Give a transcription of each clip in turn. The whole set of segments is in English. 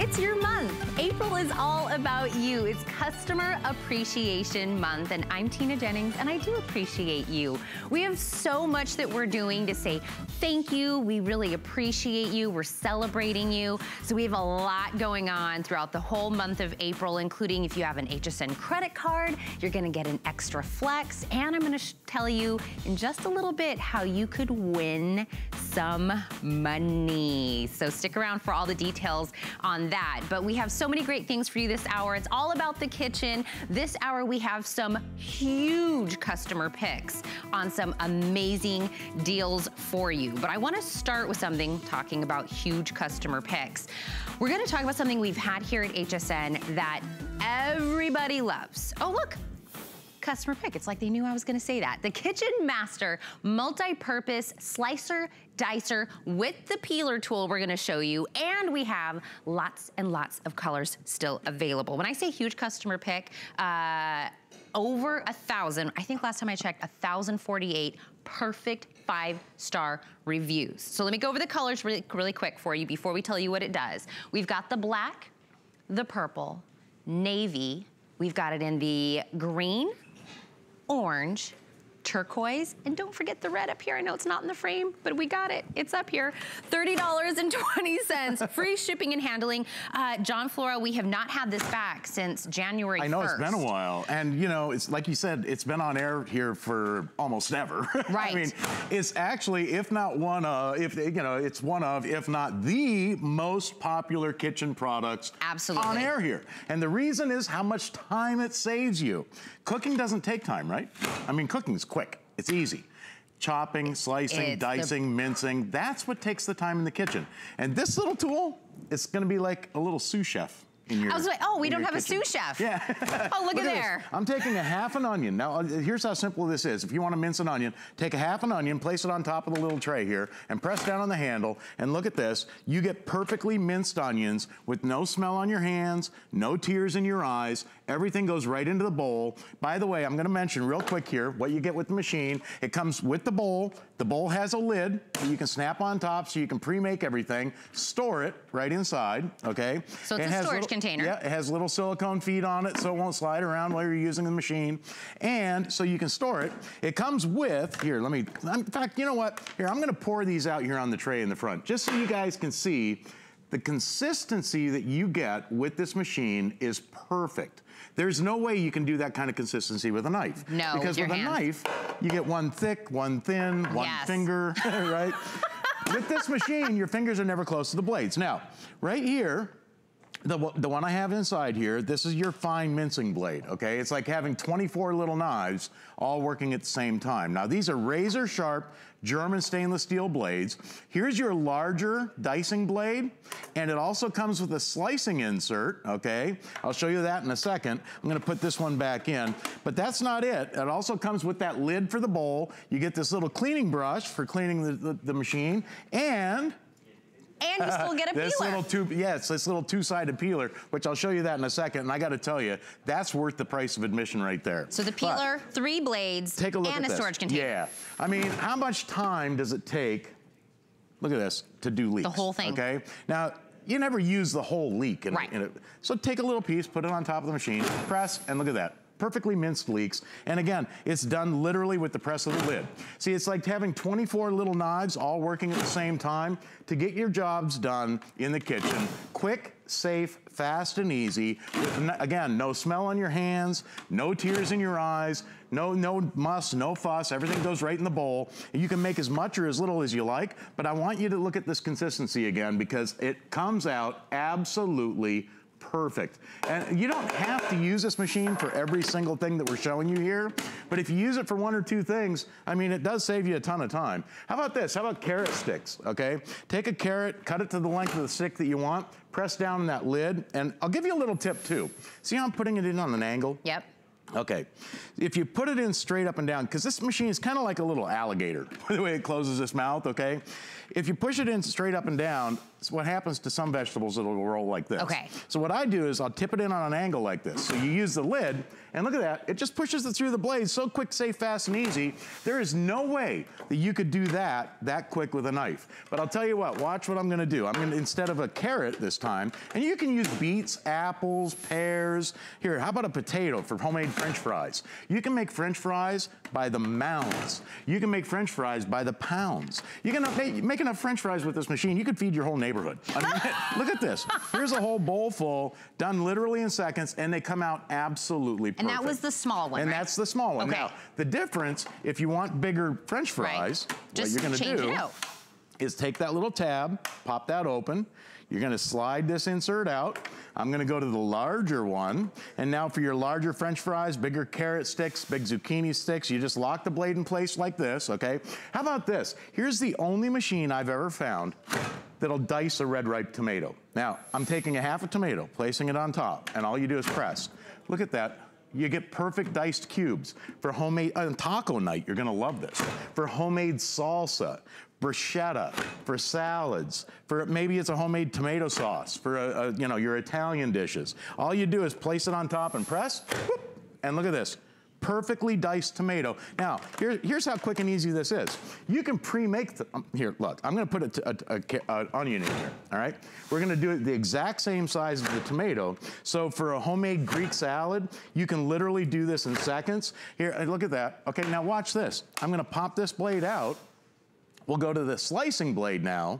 It's your month. April is all about you. It's Customer Appreciation Month, and I'm Tina Jennings, and I do appreciate you. We have so much that we're doing to say thank you. We really appreciate you. We're celebrating you. So we have a lot going on throughout the whole month of April, including if you have an HSN credit card, you're gonna get an extra flex, and I'm gonna tell you in just a little bit how you could win some money. So stick around for all the details on that. But we have so many great things for you this hour. It's all about the kitchen. This hour we have some huge customer picks on some amazing deals for you. But I want to start with something talking about huge customer picks. We're going to talk about something we've had here at HSN that everybody loves. Oh, look. Customer pick. It's like they knew I was gonna say that. The Kitchen Master multi-purpose slicer dicer with the peeler tool we're gonna show you, and we have lots and lots of colors still available. When I say huge customer pick, over 1,000, I think last time I checked, 1,048 perfect 5-star reviews. So let me go over the colors really quick for you before we tell you what it does. We've got the black, the purple, navy, we've got it in the green, orange, turquoise, and don't forget the red up here. I know it's not in the frame, but we got it. It's up here. $30.20, free shipping and handling. John Flora, we have not had this back since January 1st. I know, it's been a while. And you know, it's like you said, it's been on air here for almost never. Right. I mean, it's actually, if not one of, it's one of, if not the most popular kitchen products on air here. And the reason is how much time it saves you. Cooking doesn't take time, right? I mean, cooking's quick, it's easy. Chopping, slicing, dicing, mincing, that's what takes the time in the kitchen. And this little tool, it's gonna be like a little sous chef. I was like, oh, we don't have a sous chef. Yeah. Oh, look at there. I'm taking a half an onion. Now, here's how simple this is. If you want to mince an onion, take a half an onion, place it on top of the little tray here, and press down on the handle, and look at this. You get perfectly minced onions with no smell on your hands, no tears in your eyes. Everything goes right into the bowl. By the way, I'm going to mention real quick here what you get with the machine. It comes with the bowl. The bowl has a lid that you can snap on top so you can pre-make everything, store it right inside, okay? So it's a storage container. Yeah, it has little silicone feet on it so it won't slide around while you're using the machine. And so you can store it. It comes with, here, in fact, you know what? Here, I'm gonna pour these out here on the tray in the front, just so you guys can see the consistency that you get with this machine is perfect. There's no way you can do that kind of consistency with a knife. No, because with a knife, you get one thick, one thin, one finger, right? With this machine, your fingers are never close to the blades. Now, right here, the one I have inside here, this is your fine mincing blade, okay? It's like having 24 little knives all working at the same time. Now, these are razor sharp German stainless steel blades. Here's your larger dicing blade, and it also comes with a slicing insert, okay? I'll show you that in a second. I'm gonna put this one back in, but that's not it. It also comes with that lid for the bowl. You get this little cleaning brush for cleaning the machine, and you still get a peeler. This little two-sided peeler, which I'll show you that in a second, and I gotta tell you, that's worth the price of admission right there. So the peeler, 3 blades, take a look and at a storage container. Yeah, I mean, how much time does it take, look at this, to do leeks? The whole thing. Okay, now, you never use the whole leek. So take a little piece, put it on top of the machine, press, and look at that. Perfectly minced leeks. And again, it's done literally with the press of the lid. See, it's like having 24 little knives all working at the same time to get your jobs done in the kitchen. Quick, safe, fast, and easy. With, again, no smell on your hands, no tears in your eyes, no muss, no fuss. Everything goes right in the bowl. You can make as much or as little as you like, but I want you to look at this consistency again because it comes out absolutely perfect. And you don't have to use this machine for every single thing that we're showing you here, but if you use it for 1 or 2 things, I mean, it does save you a ton of time. How about this? How about carrot sticks, okay? Take a carrot, cut it to the length of the stick that you want, press down on that lid, and I'll give you a little tip too. See how I'm putting it in on an angle? Yep. Okay, if you put it in straight up and down, because this machine is kind of like a little alligator, the way it closes its mouth, okay? If you push it in straight up and down, what happens to some vegetables, it'll roll like this. Okay. So what I do is I'll tip it in on an angle like this. So you use the lid, and look at that. It just pushes it through the blade so quick, safe, fast, and easy. There is no way that you could do that quick with a knife. But I'll tell you what, watch what I'm gonna do. I'm gonna, instead of a carrot this time, and you can use beets, apples, pears. Here, how about a potato for homemade French fries? You can make French fries by the mounds. You can make French fries by the pounds. You can make enough French fries with this machine, you could feed your whole neighborhood. I mean, look at this. Here's a whole bowl full, done literally in seconds, and they come out absolutely perfect. And that was the small one, And right? that's the small one. Okay. Now, the difference, if you want bigger French fries, what you're gonna do is take that little tab, pop that open. You're gonna slide this insert out. I'm gonna go to the larger one. And now for your larger French fries, bigger carrot sticks, big zucchini sticks, you just lock the blade in place like this, okay? How about this? Here's the only machine I've ever found that'll dice a red ripe tomato. Now, I'm taking a half a tomato, placing it on top, and all you do is press. Look at that. You get perfect diced cubes. For homemade, on taco night, you're gonna love this. For homemade salsa, bruschetta, for salads, for maybe it's a homemade tomato sauce, for you know, your Italian dishes. All you do is place it on top and press, whoop, and look at this. Perfectly diced tomato. Now, here's how quick and easy this is. You can pre-make, here, look, I'm gonna put an onion in here, all right? We're gonna do it the exact same size as the tomato. So for a homemade Greek salad, you can literally do this in seconds. Here, look at that. Okay, now watch this. I'm gonna pop this blade out. We'll go to the slicing blade now.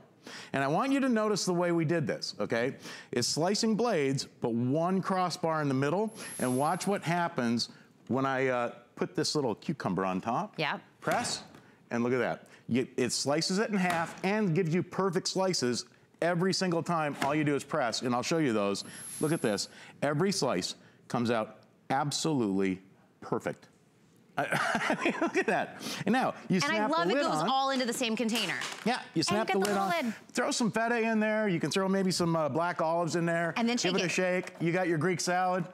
And I want you to notice the way we did this, okay? It's slicing blades, but one crossbar in the middle, and watch what happens when I put this little cucumber on top. Yeah. Press, and look at that. It slices it in half and gives you perfect slices every single time. All you do is press, and I'll show you those. Look at this. Every slice comes out absolutely perfect. I mean, look at that. And now, you snap the lid on. And I love it goes all into the same container. Yeah, you snap the lid on. Throw some feta in there. You can throw maybe some black olives in there. And then shake it. Give it a shake. You got your Greek salad.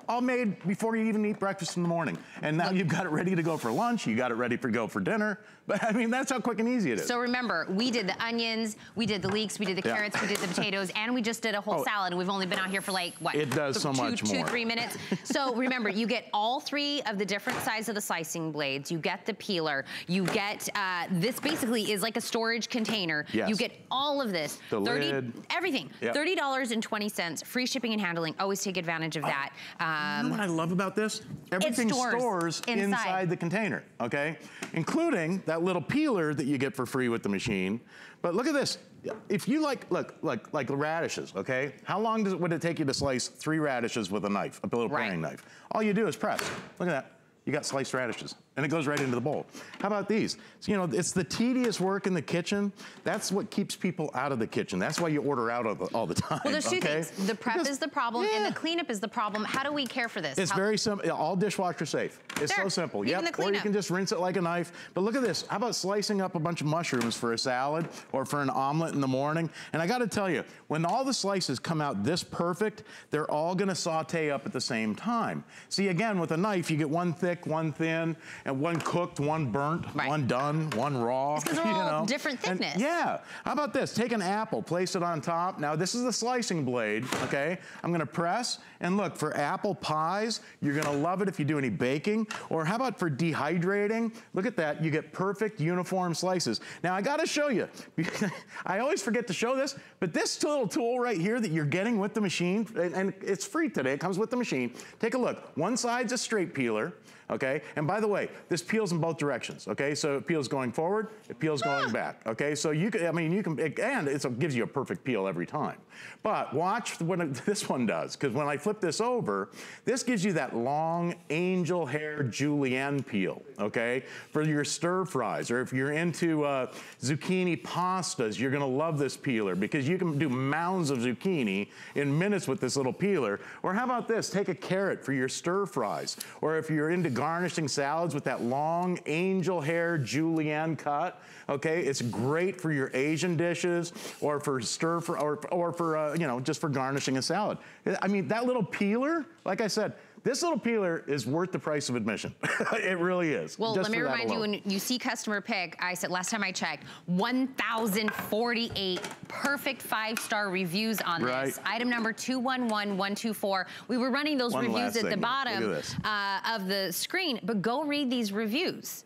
All made before you even eat breakfast in the morning. And now you've got it ready to go for lunch. You got it ready to go for dinner. But I mean, that's how quick and easy it is. So remember, we did the onions, we did the leeks, we did the carrots, we did the potatoes, and we just did a whole salad. And we've only been out here for like, what? It does so much more. 2-3 minutes. So remember, you get all three of the different sizes of the slicing blades. You get the peeler. You get, this basically is like a storage container. Yes. You get all of this. The lid. Everything. Yep. $30.20, free shipping and handling. Always take advantage of that. You know what I love about this? Everything stores inside the container, okay? Including that little peeler that you get for free with the machine. But look at this. If you like radishes, okay? How long would it take you to slice 3 radishes with a knife, a little paring knife? All you do is press. Look at that. You got sliced radishes, and it goes right into the bowl. How about these? So, you know, it's the tedious work in the kitchen. That's what keeps people out of the kitchen. That's why you order out all the time. Well, there's two things. The prep is the problem, and the cleanup is the problem. How do we care for this? It's very simple. All dishwasher safe. It's so simple. Even the cleanup. Or you can just rinse it like a knife. But look at this. How about slicing up a bunch of mushrooms for a salad or for an omelet in the morning? And I got to tell you, when all the slices come out this perfect, they're all going to saute up at the same time. See, again, with a knife, you get one thick, one thin, and one cooked, one burnt, one done, one raw. It's because they're all different thickness. And yeah. How about this? Take an apple, place it on top. Now, this is the slicing blade, okay? I'm going to press, and look, for apple pies, you're going to love it if you do any baking. Or how about for dehydrating? Look at that. You get perfect uniform slices. Now, I got to show you. I always forget to show this, but this little tool right here that you're getting with the machine, and it's free today. It comes with the machine. Take a look. One side's a straight peeler. Okay, and by the way, this peels in both directions, okay? So it peels going forward, it peels going back, okay? So you can, and it gives you a perfect peel every time. But watch what this one does, because when I flip this over, this gives you that long angel hair julienne peel, okay? For your stir fries, or if you're into zucchini pastas, you're gonna love this peeler, because you can do mounds of zucchini in minutes with this little peeler. Or how about this? Take a carrot for your stir fries, or if you're into garnishing salads with that long angel hair julienne cut, okay? It's great for your Asian dishes, or for or for you know, just for garnishing a salad. I mean, that little peeler, like I said, This little peeler is worth the price of admission. It really is. Well, let me remind you, when you see customer pick, I said last time I checked, 1,048 perfect 5-star reviews on this. Item number 211124. We were running those reviews at the bottom of the screen, but go read these reviews.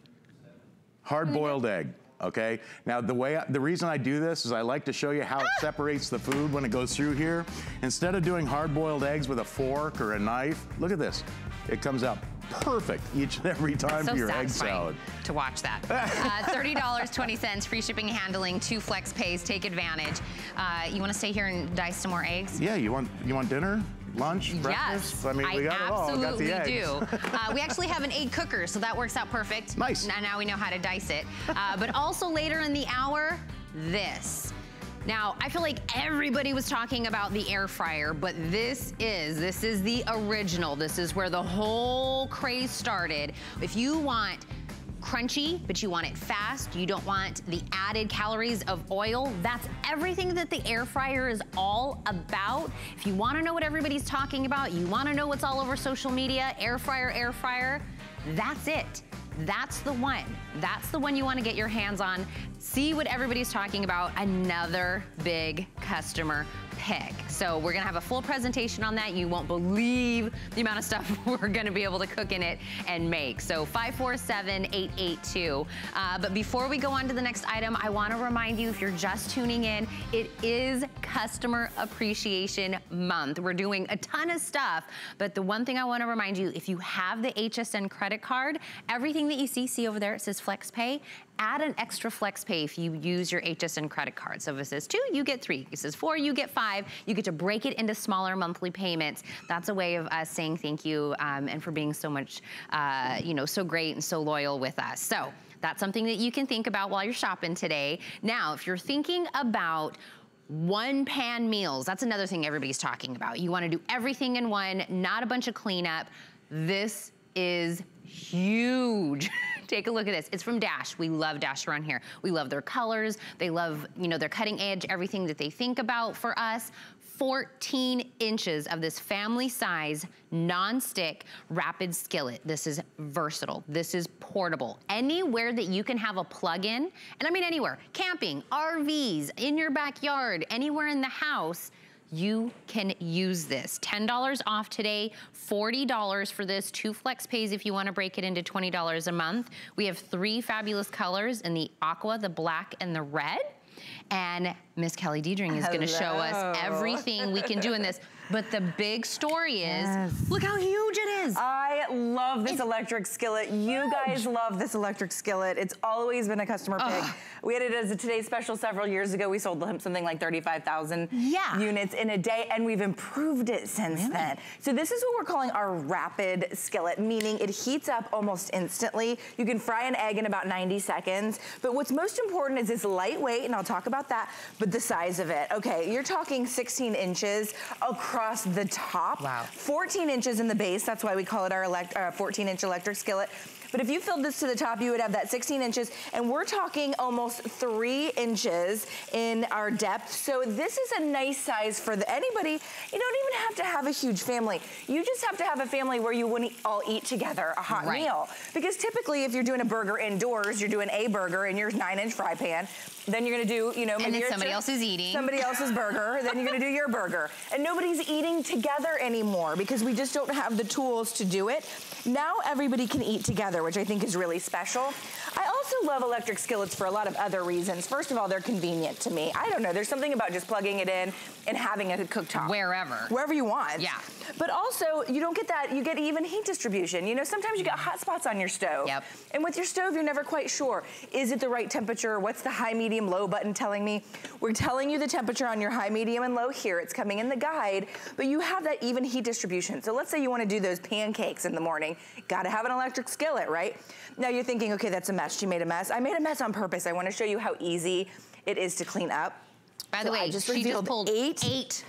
Hard-boiled egg. Okay, now the reason I do this is I like to show you how it separates the food when it goes through here. Instead of doing hard-boiled eggs with a fork or a knife, look at this. It comes out perfect each and every time for your egg salad. To watch that. $30.20, free shipping and handling, 2 flex pays, take advantage. You want to stay here and dice some more eggs? Yeah, you want dinner? Lunch, breakfast? Yes, I mean, we got it all. Got the eggs. Do. We actually have an egg cooker, so that works out perfect. Nice. Now we know how to dice it. But also later in the hour, this. Now, I feel like everybody was talking about the air fryer, but this is the original. This is where the whole craze started. If you want crunchy, but you want it fast, you don't want the added calories of oil, that's everything that the air fryer is all about. If you want to know what everybody's talking about, you want to know what's all over social media, air fryer, that's it. That's the one. That's the one you want to get your hands on. See what everybody's talking about. Another big customer pick. So we're gonna have a full presentation on that. You won't believe the amount of stuff we're gonna be able to cook in it and make. So 547-882. But before we go on to the next item, I wanna remind you, if you're just tuning in, it is Customer Appreciation Month. We're doing a ton of stuff, but the one thing I wanna remind you, if you have the HSN credit card, everything that you see over there, it says Flex Pay, add an extra Flex Pay if you use your HSN credit card. So if it says 2, you get 3. If it says 4, you get 5. You get to break it into smaller monthly payments. That's a way of us saying thank you and for being so much, so great and so loyal with us. So that's something that you can think about while you're shopping today. Now, if you're thinking about one-pan meals, that's another thing everybody's talking about. You want to do everything in one, not a bunch of cleanup. This is huge. Take a look at this. It's from Dash. We love Dash around here. We love their colors. They love, their cutting edge, everything that they think about for us. 14 inches of this family size non-stick rapid skillet. This is versatile. This is portable. Anywhere that you can have a plug-in, and I mean anywhere, camping, RVs, in your backyard, anywhere in the house, you can use this. $10 off today, $40 for this, 2 flex pays if you want to break it into $20 a month. We have 3 fabulous colors in the aqua, the black, and the red. And Miss Kelly Diedring is gonna show us everything we can do in this. But the big story is, look how huge it is. I love this electric skillet. You guys love this electric skillet. It's always been a customer pick. We had it as a Today's Special several years ago. We sold something like 35,000 units in a day, and we've improved it since then. So this is what we're calling our rapid skillet, meaning it heats up almost instantly. You can fry an egg in about 90 seconds. But what's most important is it's lightweight, and I'll talk about that, but the size of it. Okay, you're talking 16 inches across the top. Wow. 14 inches in the base. That's why we call it our 14-inch electric skillet. But if you filled this to the top, you would have that 16 inches, and we're talking almost 3 inches in our depth. So this is a nice size for anybody. You don't even have to have a huge family. You just have to have a family where you wouldn't all eat together a hot meal. Because typically, if you're doing a burger indoors, you're doing a burger in your 9-inch fry pan, then you're gonna do, maybe and then somebody else is eating. Somebody else's burger, then you're gonna do your burger. And nobody's eating together anymore because we just don't have the tools to do it. Now everybody can eat together, which I think is really special. I also love electric skillets for a lot of other reasons. First of all, they're convenient to me. I don't know, there's something about just plugging it in and having a cooktop. Wherever you want. Yeah. But also, you don't get that, you get even heat distribution. Sometimes you get hot spots on your stove. Yep. And with your stove, you're never quite sure. Is it the right temperature? What's the high, medium, low button telling me? We're telling you the temperature on your high, medium, and low here. It's coming in the guide, but you have that even heat distribution. So let's say you want to do those pancakes in the morning. Got to have an electric skillet, right? Now you're thinking, okay, that's a mess. She made a mess. I made a mess on purpose. I want to show you how easy it is to clean up. By the way, I just she revealed just pulled 8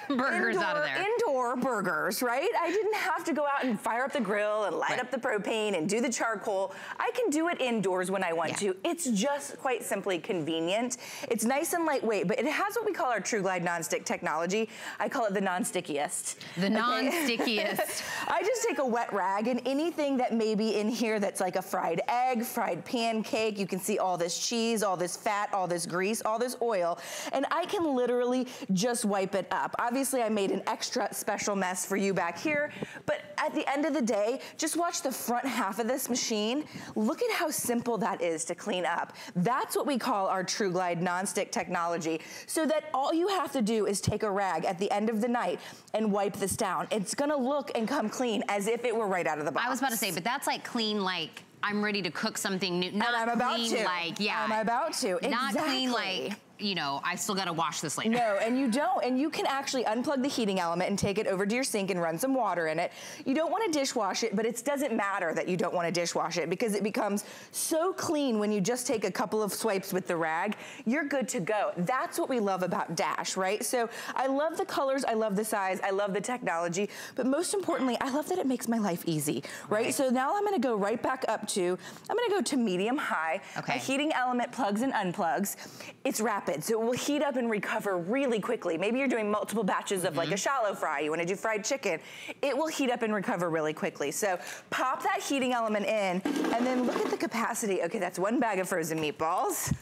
burgers out of there. Indoor burgers, right? I didn't have to go out and fire up the grill and light up the propane and do the charcoal. I can do it indoors when I want to. It's just quite simply convenient. It's nice and lightweight, but it has what we call our Truglide Nonstick technology. I call it the non-stickiest. The non-stickiest. I just take a wet rag and anything that may be in here that's like a fried egg, fried pancake, you can see all this cheese, all this fat, all this grease, all this oil, and I can literally just wipe it up. Obviously, I made an extra special mess for you back here, but at the end of the day, just watch the front half of this machine. Look at how simple that is to clean up. That's what we call our Truglide Nonstick technology, so that all you have to do is take a rag at the end of the night and wipe this down. It's gonna look and come clean as if it were right out of the box. I was about to say, but that's like clean, like I'm ready to cook something new. Not and I'm about clean, to. Like, I'm about to. Not clean, like, you know, I still gotta wash this later. No, and you don't. And you can actually unplug the heating element and take it over to your sink and run some water in it. You don't want to dishwash it, but it doesn't matter that you don't want to dishwash it because it becomes so clean when you just take a couple of swipes with the rag. You're good to go. That's what we love about Dash, right? So I love the colors, I love the size, I love the technology, but most importantly, I love that it makes my life easy, right? So now I'm going to go right back up to, I'm going to go to medium high. Okay. My heating element plugs and unplugs. It's rapid. So it will heat up and recover really quickly. Maybe you're doing multiple batches of like a shallow fry, you wanna do fried chicken. It will heat up and recover really quickly. So pop that heating element in and then look at the capacity. Okay, that's 1 bag of frozen meatballs.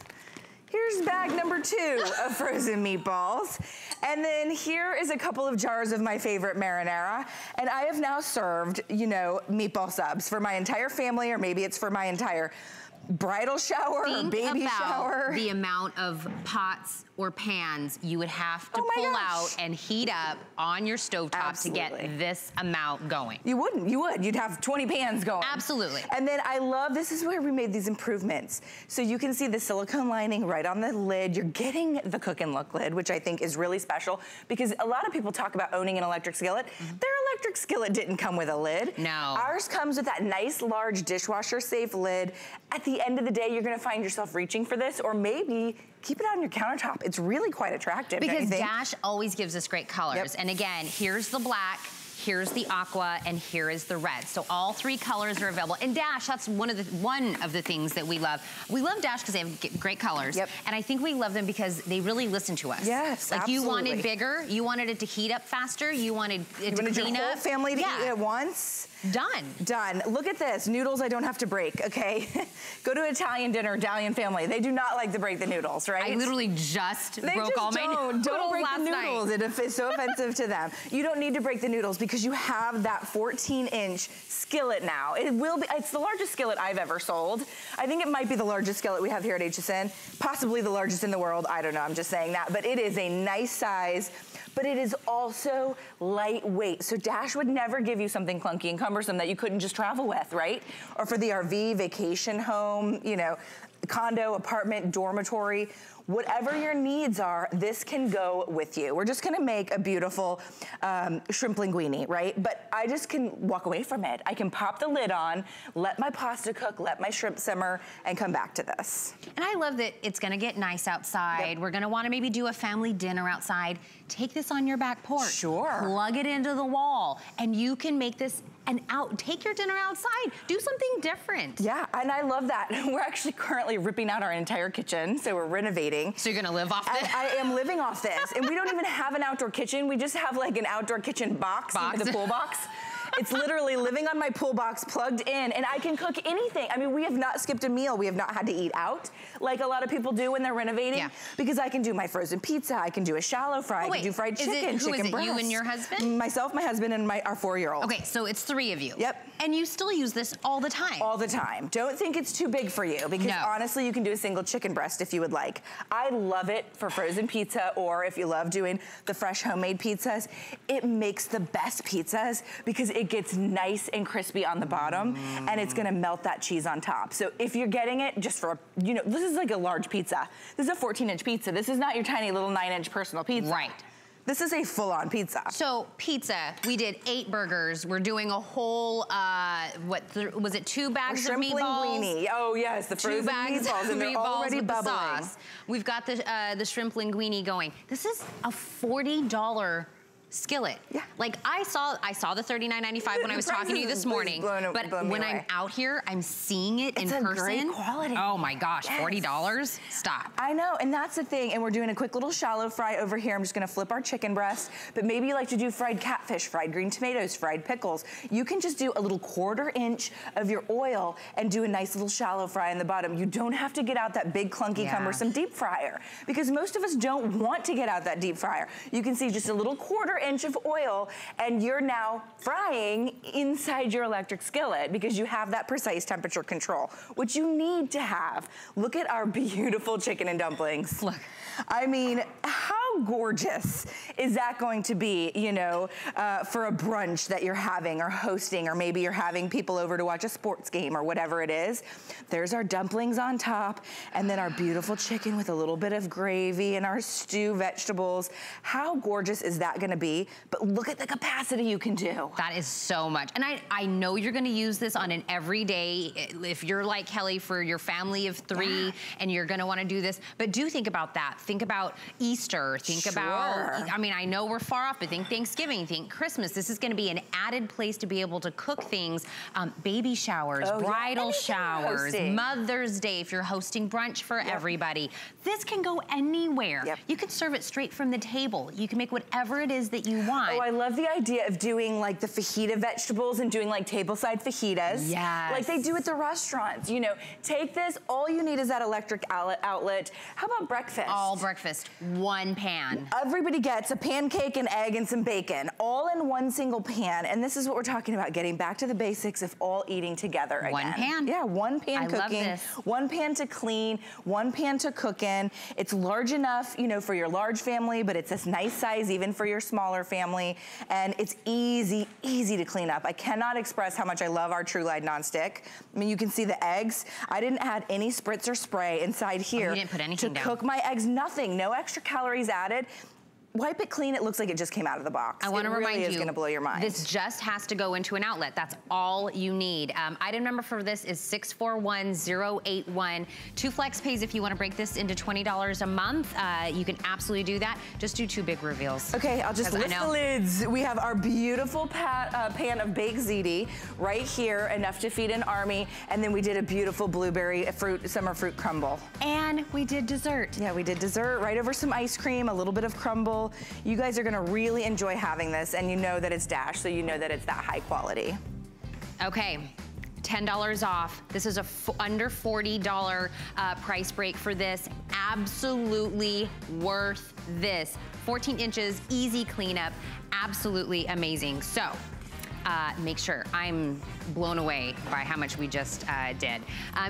Here's bag number 2 of frozen meatballs. And then here is a couple of jars of my favorite marinara. And I have now served, you know, meatball subs for my entire family, or maybe it's for my entire bridal shower or baby shower. The amount of pots or pans you would have to pull out and heat up on your stovetop to get this amount going. You wouldn't, you would. You'd have 20 pans going. Absolutely. And then I love, this is where we made these improvements. So you can see the silicone lining right on the lid. You're getting the cook and look lid, which I think is really special because a lot of people talk about owning an electric skillet. Their electric skillet didn't come with a lid. No. Ours comes with that nice large dishwasher safe lid. At the end of the day, you're gonna find yourself reaching for this, or maybe keep it on your countertop. It's really quite attractive. Because Dash always gives us great colors. And again, here's the black, here's the aqua, and here is the red. So all 3 colors are available. And Dash, that's one of the things that we love. We love Dash because they have great colors. And I think we love them because they really listen to us. Yes, like you wanted bigger, you wanted it to heat up faster, you wanted it to clean up. Your whole family to eat at once. Done. Done. Look at this, noodles I don't have to break, okay? Go to Italian dinner, Italian family. They do not like to break the noodles, right? I literally just broke all my noodles. Don't break the noodles. Night. It is so offensive to them. You don't need to break the noodles because you have that 14-inch skillet now. It will be, it's the largest skillet I've ever sold. I think it might be the largest skillet we have here at HSN, possibly the largest in the world. I don't know, I'm just saying that, but it is a nice size, but it is also lightweight. So Dash would never give you something clunky and cumbersome that you couldn't just travel with, right? Or for the RV, vacation home, you know, condo, apartment, dormitory, whatever your needs are, this can go with you. We're just gonna make a beautiful shrimp linguine, right? But I just can walk away from it. I can pop the lid on, let my pasta cook, let my shrimp simmer, and come back to this. And I love that it's gonna get nice outside. We're gonna wanna maybe do a family dinner outside. Take this on your back porch. Sure. Plug it into the wall, and you can make this take your dinner outside. Do something different. Yeah, and I love that. We're actually currently ripping out our entire kitchen, so we're renovating. So you're gonna live off this? I am living off this. And we don't even have an outdoor kitchen. We just have like an outdoor kitchen box. The pool box. It's literally living on my pool box, plugged in, and I can cook anything. I mean, we have not skipped a meal. We have not had to eat out like a lot of people do when they're renovating. Because I can do my frozen pizza, I can do a shallow fry, I can do fried chicken, chicken breast. You and your husband? Myself, my husband, and our 4-year-old. Okay, so it's 3 of you. Yep. And you still use this all the time? All the time. Don't think it's too big for you, because honestly, you can do a single chicken breast if you would like. I love it for frozen pizza, or if you love doing the fresh homemade pizzas. It makes the best pizzas because it gets nice and crispy on the bottom, and it's gonna melt that cheese on top. So if you're getting it just for, you know, this is like a large pizza. This is a 14-inch pizza. This is not your tiny little 9-inch personal pizza. Right. This is a full-on pizza. So pizza, we did 8 burgers. We're doing a whole, was it 2 bags of meatballs? Shrimp linguine. Oh yes, the frozen 2 bags meatballs, and they're already bubbling. The sauce. We've got the shrimp linguine going. This is a $40 Skillet. Yeah. Like I saw the $39.95 when I was talking to you this morning, but when I'm out here, I'm seeing it in person. It's a great quality. Oh my gosh, $40? Stop. I know, and that's the thing, and we're doing a quick little shallow fry over here. I'm just gonna flip our chicken breast, but maybe you like to do fried catfish, fried green tomatoes, fried pickles. You can just do a little 1/4 inch of your oil and do a nice little shallow fry in the bottom. You don't have to get out that big, clunky, cumbersome deep fryer, because most of us don't want to get out that deep fryer. You can see just a little 1/4 inch of oil, and you're now frying inside your electric skillet because you have that precise temperature control, which you need to have. Look at our beautiful chicken and dumplings. Look. I mean, how gorgeous is that going to be, you know, for a brunch that you're having or hosting, or maybe you're having people over to watch a sports game or whatever it is. There's our dumplings on top, and then our beautiful chicken with a little bit of gravy and our stew vegetables. How gorgeous is that gonna be? But look at the capacity you can do. That is so much. And I know you're gonna use this on an everyday, if you're like Kelly, for your family of 3, and you're gonna wanna do this, but do think about that. Think about Easter, think about, I mean, I know we're far off, but think Thanksgiving, think Christmas. This is gonna be an added place to be able to cook things, baby showers, bridal showers, Mother's Day, if you're hosting brunch for everybody. This can go anywhere. You can serve it straight from the table. You can make whatever it is that you want. Oh, I love the idea of doing like the fajita vegetables and doing like tableside fajitas. Yes. Like they do at the restaurants. You know, take this, all you need is that electric outlet. How about breakfast? All breakfast, 1 pan. Everybody gets a pancake, an egg, and some bacon, all in one single pan. And this is what we're talking about, getting back to the basics of all eating together again. 1 pan. Yeah, 1 pan cooking. I love this. 1 pan to clean, 1 pan to cook in. It's large enough, you know, for your large family, but it's this nice size even for your smaller family. And it's easy, easy to clean up. I cannot express how much I love our Truglide Nonstick. I mean, you can see the eggs. I didn't add any spritz or spray inside here. You didn't put anything down. To cook my eggs, nothing, no extra calories added. Wipe it clean, it looks like it just came out of the box. I want to remind you, it's gonna blow your mind. This just has to go into an outlet. That's all you need. Item number for this is 641081. 2 flex pays if you want to break this into $20 a month. You can absolutely do that. Just do 2 big reveals. Okay, I'll just lift the lids. We have our beautiful pan of baked ziti right here, enough to feed an army. And then we did a beautiful blueberry summer fruit crumble. And we did dessert. Yeah, we did dessert right over some ice cream, a little bit of crumble. You guys are gonna really enjoy having this, and you know that it's Dash, so you know that it's that high quality. Okay. $10 off. This is a under $40 price break for this. Absolutely worth this. 14 inches, easy cleanup, absolutely amazing. So, make sure. I'm blown away by how much we just did.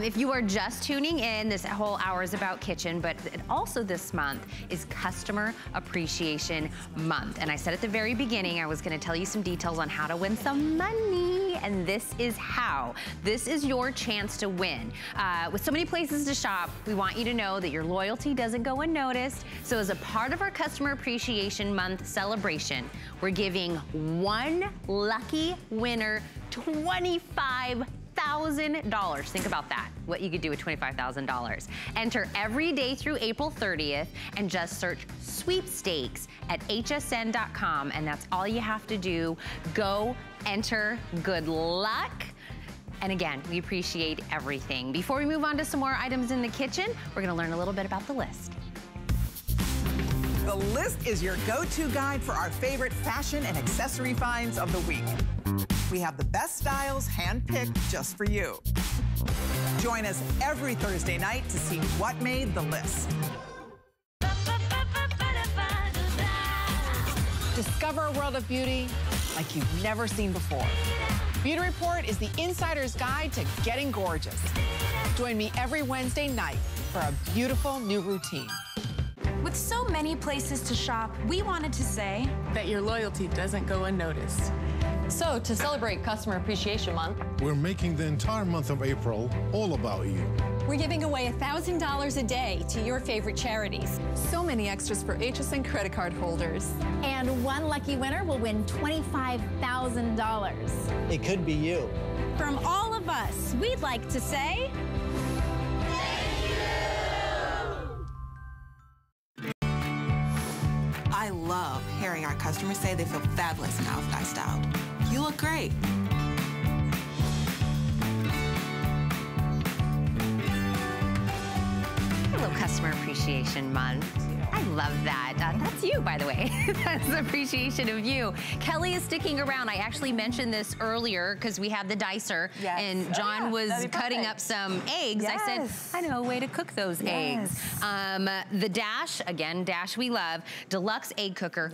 If you are just tuning in, this whole hour is about kitchen, but also this month is Customer Appreciation Month. And I said at the very beginning, I was gonna tell you some details on how to win some money, and this is how. This is your chance to win. With so many places to shop, we want you to know that your loyalty doesn't go unnoticed. So as a part of our Customer Appreciation Month celebration, we're giving 1 lucky winner $25,000. Think about that, what you could do with $25,000. Enter every day through April 30th and just search sweepstakes at hsn.com, and that's all you have to do. Go, enter, good luck. And again, we appreciate everything. Before we move on to some more items in the kitchen, we're gonna learn a little bit about the list. The list is your go-to guide for our favorite fashion and accessory finds of the week. We have the best styles hand-picked just for you. Join us every Thursday night to see what made the list. Discover a world of beauty like you've never seen before. Beauty Report is the insider's guide to getting gorgeous. Join me every Wednesday night for a beautiful new routine. With so many places to shop, we wanted to say that your loyalty doesn't go unnoticed. So, to celebrate Customer Appreciation Month, we're making the entire month of April all about you. We're giving away $1,000 a day to your favorite charities. So many extras for HSN credit card holders. And 1 lucky winner will win $25,000. It could be you. From all of us, we'd like to say... I love hearing our customers customers say they feel fabulous in Outfly styled. You look great. Hello, Customer Appreciation Month. I love that. That's you, by the way. That's the appreciation of you. Kelly is sticking around. I actually mentioned this earlier because we have the dicer, and John was cutting up some eggs. I said, I know a way to cook those eggs. The Dash, again, Dash we love. Deluxe Egg Cooker,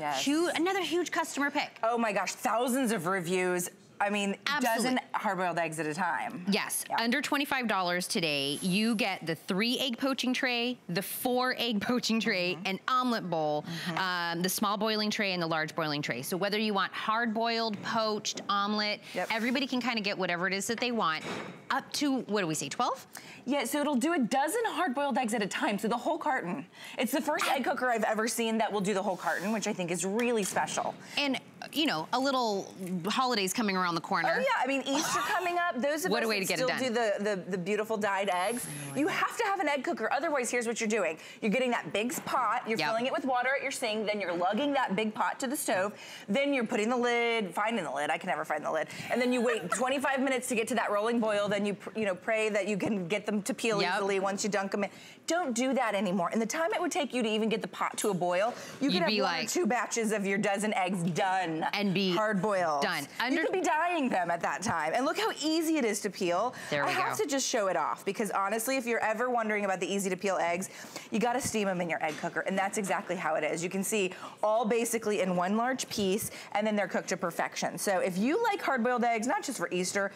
another huge customer pick. Oh my gosh, thousands of reviews. I mean, dozen hard-boiled eggs at a time. Yes, under $25 today, you get the 3 egg poaching tray, the 4 egg poaching tray, an omelet bowl, the small boiling tray, and the large boiling tray. So whether you want hard-boiled, poached, omelet, everybody can kind of get whatever it is that they want. Up to, what do we say, 12? Yeah, so it'll do a dozen hard-boiled eggs at a time, so the whole carton. It's the first egg cooker I've ever seen that will do the whole carton, which I think is really special. And, you know, a little holidays coming around the corner. Oh yeah, I mean, Easter coming up, those of us that still do the beautiful dyed eggs, you have to have an egg cooker, otherwise here's what you're doing. You're getting that big pot, you're filling it with water at your sink, then you're lugging that big pot to the stove, then you're putting the lid, finding the lid, I can never find the lid, and then you wait 25 minutes to get to that rolling boil, then you pray that you can get them to peel easily once you dunk them in. Don't do that anymore. And the time it would take you to even get the pot to a boil, you could have 1 or 2 batches of your dozen eggs done. And be hard boiled. Done. You could be dyeing them at that time. And look how easy it is to peel. There we go. I have to just show it off because honestly, if you're ever wondering about the easy to peel eggs, you gotta steam them in your egg cooker. And that's exactly how it is. You can see all basically in one large piece and then they're cooked to perfection. So if you like hard boiled eggs, not just for Easter,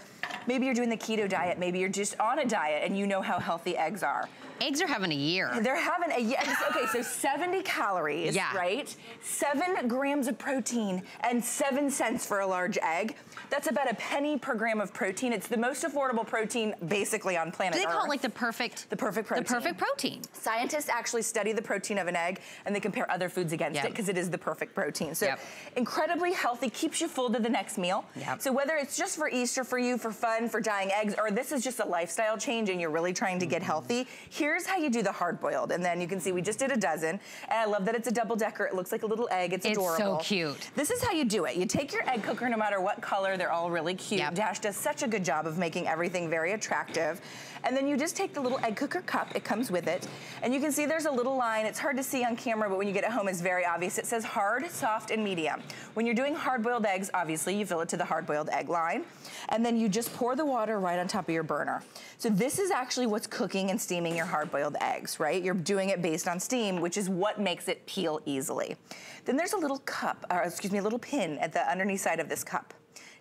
maybe you're doing the keto diet, maybe you're just on a diet and you know how healthy eggs are. Eggs are having a year. They're having a year. Okay, so 70 calories, right? 7 grams of protein and 7 cents for a large egg. That's about a penny per gram of protein. It's the most affordable protein basically on planet Earth. Do they call it like the perfect protein? The perfect protein. Scientists actually study the protein of an egg and they compare other foods against it because it is the perfect protein. So incredibly healthy, keeps you full to the next meal. So whether it's just for Easter for you, for fun, for dyeing eggs, or this is just a lifestyle change and you're really trying to get healthy, here's how you do the hard-boiled. And then you can see we just did a dozen. And I love that it's a double-decker. It looks like a little egg. It's adorable. It's so cute. This is how you do it. You take your egg cooker, no matter what color, they're all really cute. Dash does such a good job of making everything very attractive. And then you just take the little egg cooker cup, it comes with it, and you can see there's a little line. It's hard to see on camera, but when you get it home, it's very obvious. It says hard, soft, and medium. When you're doing hard-boiled eggs, obviously, you fill it to the hard-boiled egg line, and then you just pour the water right on top of your burner. So this is actually what's cooking and steaming your hard-boiled eggs, right? You're doing it based on steam, which is what makes it peel easily. Then there's a little cup, or excuse me, a little pin at the underneath side of this cup.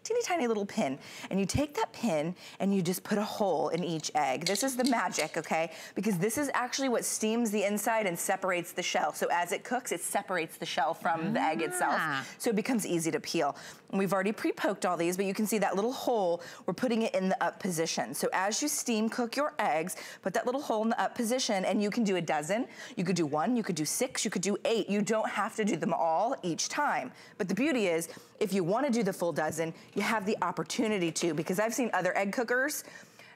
Teeny tiny little pin. And you take that pin and you just put a hole in each egg. This is the magic, okay? Because this is actually what steams the inside and separates the shell. So as it cooks, it separates the shell from the egg itself. So it becomes easy to peel. And we've already pre-poked all these, but you can see that little hole, we're putting it in the up position. So as you steam cook your eggs, put that little hole in the up position and you can do a dozen. You could do 1, you could do 6, you could do 8. You don't have to do them all each time. But the beauty is, if you want to do the full dozen, you have the opportunity to, because I've seen other egg cookers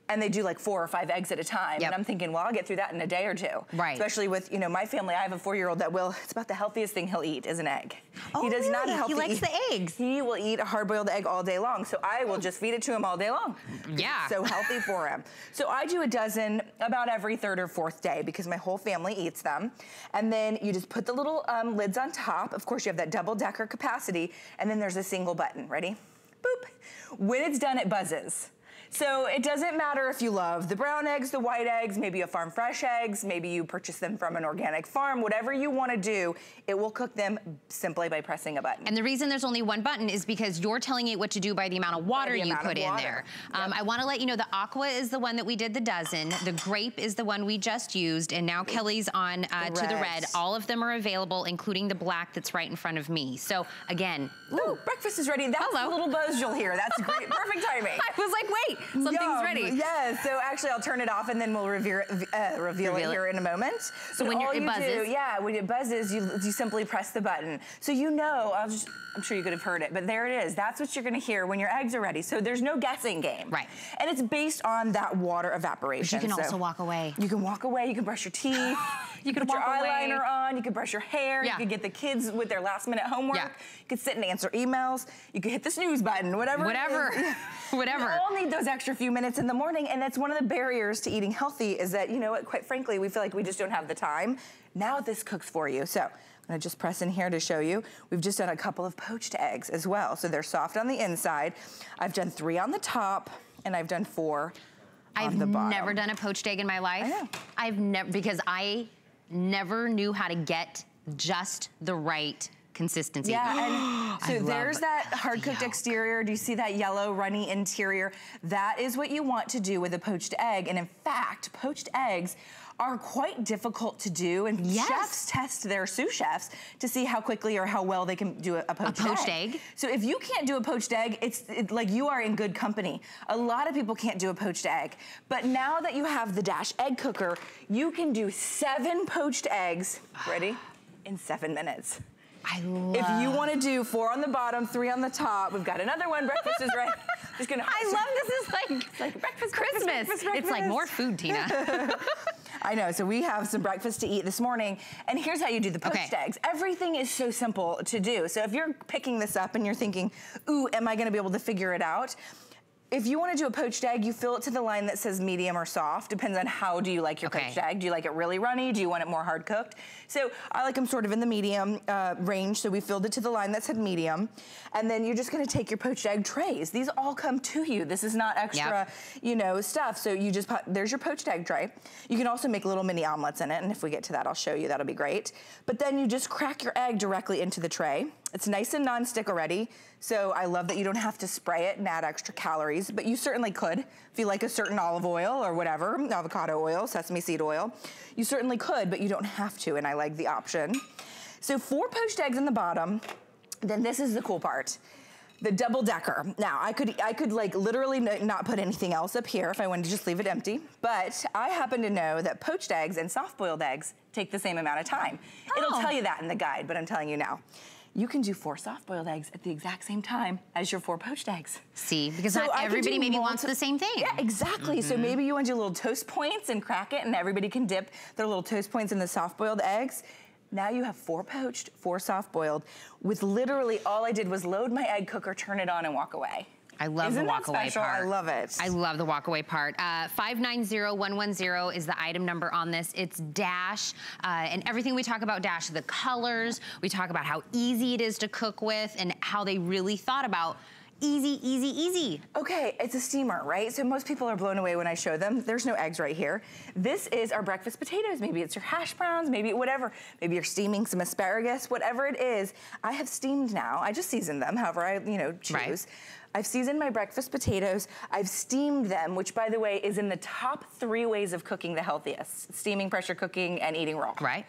and they do like 4 or 5 eggs at a time. And I'm thinking, well, I'll get through that in a day or 2. Especially with, you know, my family, I have a 4-year-old that it's about the healthiest thing he'll eat is an egg. He does not healthy. He likes the eggs. He will eat a hard-boiled egg all day long. So I will just feed it to him all day long. It's so healthy for him. So I do a dozen about every 3rd or 4th day because my whole family eats them. And then you just put the little lids on top. Of course, you have that double-decker capacity. And then there's a single button. Ready? Boop. When it's done, it buzzes. So it doesn't matter if you love the brown eggs, the white eggs, maybe you farm fresh eggs, maybe you purchase them from an organic farm, whatever you want to do, it will cook them simply by pressing a button. And the reason there's only 1 button is because you're telling it what to do by the amount of water you put in there. I want to let you know the aqua is the one that we did the dozen, the grape is the one we just used, and now Kelly's on to the red. All of them are available, including the black that's right in front of me. So again, breakfast is ready. That's the little buzz you'll hear. That's great. Perfect timing. I was like, wait. wait, something's ready. Yes, so actually I'll turn it off and then we'll reveal it here in a moment. So when it buzzes? When it buzzes, you simply press the button. So you know, I'm sure you could have heard it, but there it is. That's what you're gonna hear when your eggs are ready. So there's no guessing game. Right. And it's based on that water evaporation. But you can also walk away. You can walk away, you can brush your teeth, you can put your eyeliner on, you can brush your hair, you can get the kids with their last minute homework, you can sit and answer emails, you can hit the snooze button, whatever. Whatever. We all need those extra few minutes in the morning, and that's one of the barriers to eating healthy is that, you know what, quite frankly, we feel like we just don't have the time. Now this cooks for you. So I'm gonna just press in here to show you. We've just done a couple of poached eggs as well. So they're soft on the inside. I've done 3 on the top, and I've done 4 on the bottom. I've never done a poached egg in my life. I know. Because I never knew how to get just the right consistency. Yeah, and so there's that hard-cooked exterior. Do you see that yellow runny interior? That is what you want to do with a poached egg. And in fact, poached eggs are quite difficult to do, and chefs test their sous chefs to see how quickly or how well they can do a poached egg. So if you can't do a poached egg, it's like you are in good company. A lot of people can't do a poached egg, but now that you have the Dash Egg Cooker, you can do 7 poached eggs, ready, in 7 minutes. I love. If you want to do 4 on the bottom, 3 on the top, we've got another one. Breakfast is ready. Just gonna. I love this. It's like breakfast, Christmas. Breakfast. It's like more food, Tina. I know, so we have some breakfast to eat this morning, and here's how you do the poached eggs. Everything is so simple to do. So if you're picking this up and you're thinking, ooh, am I gonna be able to figure it out? If you want to do a poached egg, you fill it to the line that says medium or soft. Depends on how do you like your poached egg. Do you like it really runny? Do you want it more hard cooked? So I like them sort of in the medium range. So we filled it to the line that said medium. And then you're just going to take your poached egg trays. These all come to you. This is not extra, you know, stuff. So you just put, there's your poached egg tray. You can also make little mini omelets in it. And if we get to that, I'll show you. That'll be great. But then you just crack your egg directly into the tray. It's nice and non-stick already. So I love that you don't have to spray it and add extra calories, but you certainly could. If you like a certain olive oil or whatever, avocado oil, sesame seed oil, you certainly could, but you don't have to, and I like the option. So 4 poached eggs in the bottom. Then this is the cool part. The double decker. Now, I could like literally not put anything else up here if I wanted to just leave it empty, but I happen to know that poached eggs and soft-boiled eggs take the same amount of time. It'll tell you that in the guide, but I'm telling you now. You can do 4 soft-boiled eggs at the exact same time as your 4 poached eggs. See, because not everybody maybe wants the same thing. Yeah, exactly. So maybe you want your little toast points and crack it, and everybody can dip their little toast points in the soft-boiled eggs. Now you have 4 poached, 4 soft-boiled, with literally all I did was load my egg cooker, turn it on, and walk away. I love the walk-away part. I love it. I love the walk-away part. 590110 is the item number on this. It's Dash, and everything we talk about Dash, the colors, we talk about how easy it is to cook with and how they really thought about easy, easy, easy. Okay, it's a steamer, right? So most people are blown away when I show them. There's no eggs right here. This is our breakfast potatoes. Maybe it's your hash browns, maybe whatever. Maybe you're steaming some asparagus, whatever it is. I have steamed now. I just season them, however I, choose. Right. I've seasoned my breakfast potatoes. I've steamed them, which by the way, is in the top 3 ways of cooking the healthiest. Steaming, pressure cooking, and eating raw. Right.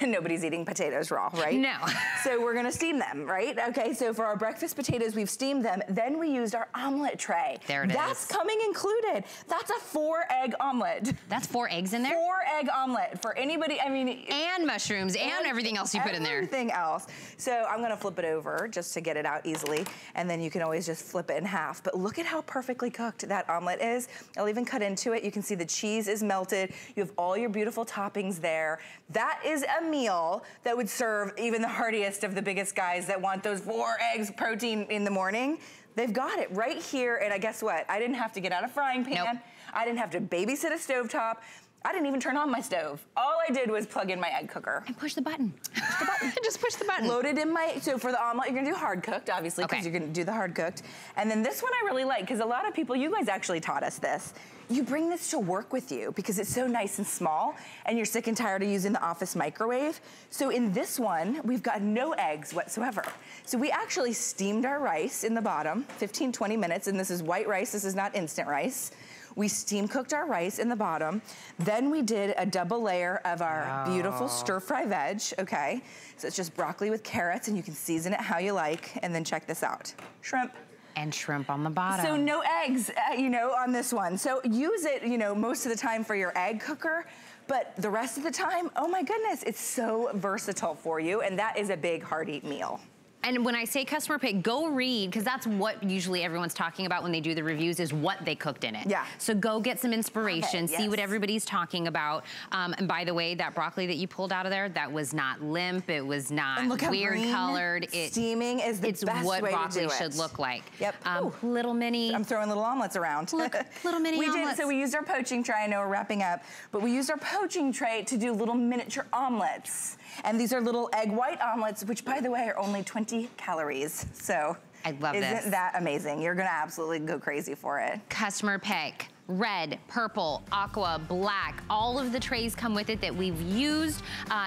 Nobody's eating potatoes raw, right? No. So we're gonna steam them, right? Okay, so for our breakfast potatoes, we've steamed them. Then we used our omelet tray. There it is. That's coming included. That's a 4-egg omelet. That's 4 eggs in there? 4-egg omelet for anybody, I mean. And mushrooms and everything else you put in there. Everything else. So I'm gonna flip it over just to get it out easily. And then you can always just flip it in half. But look at how perfectly cooked that omelet is. I'll even cut into it. You can see the cheese is melted. You have all your beautiful toppings there. That is a meal that would serve even the hardiest of the biggest guys that want those 4 eggs protein in the morning. They've got it right here, and guess what? I didn't have to get out a frying pan. Nope. I didn't have to babysit a stovetop. I didn't even turn on my stove. All I did was plug in my egg cooker. And push the button. Push the button. Just push the button. Loaded in my, so for the omelet, you're gonna do hard cooked, obviously, because you're gonna do the hard cooked. And then this one I really like, because a lot of people, you guys actually taught us this. You bring this to work with you because it's so nice and small, and you're sick and tired of using the office microwave. So in this one, we've got no eggs whatsoever. So we actually steamed our rice in the bottom, 15, 20 minutes, and this is white rice, this is not instant rice. We steam cooked our rice in the bottom. Then we did a double layer of our beautiful stir fry veg, okay? So it's just broccoli with carrots, and you can season it how you like. And then check this out. Shrimp, And shrimp on the bottom. So no eggs, you know, on this one. So use it, you know, most of the time for your egg cooker, but the rest of the time, oh my goodness, it's so versatile for you, and that is a big hearty meal. And when I say customer pick, go read, because that's what usually everyone's talking about when they do the reviews, is what they cooked in it. Yeah. So go get some inspiration, Okay, see yes. what everybody's talking about. And by the way, that broccoli that you pulled out of there, that was not limp, it was not weird colored. Steaming is the best way to do it. It's what broccoli should look like. Yep. Little mini. I'm throwing little omelets around. Look, little mini omelets. So we used our poaching tray, I know we're wrapping up, but we used our poaching tray to do little miniature omelets. And these are little egg white omelets, which by the way are only 20 calories. So I love this. Isn't that amazing? You're gonna absolutely go crazy for it. Customer pick. Red, purple, aqua, black, all of the trays come with it that we've used.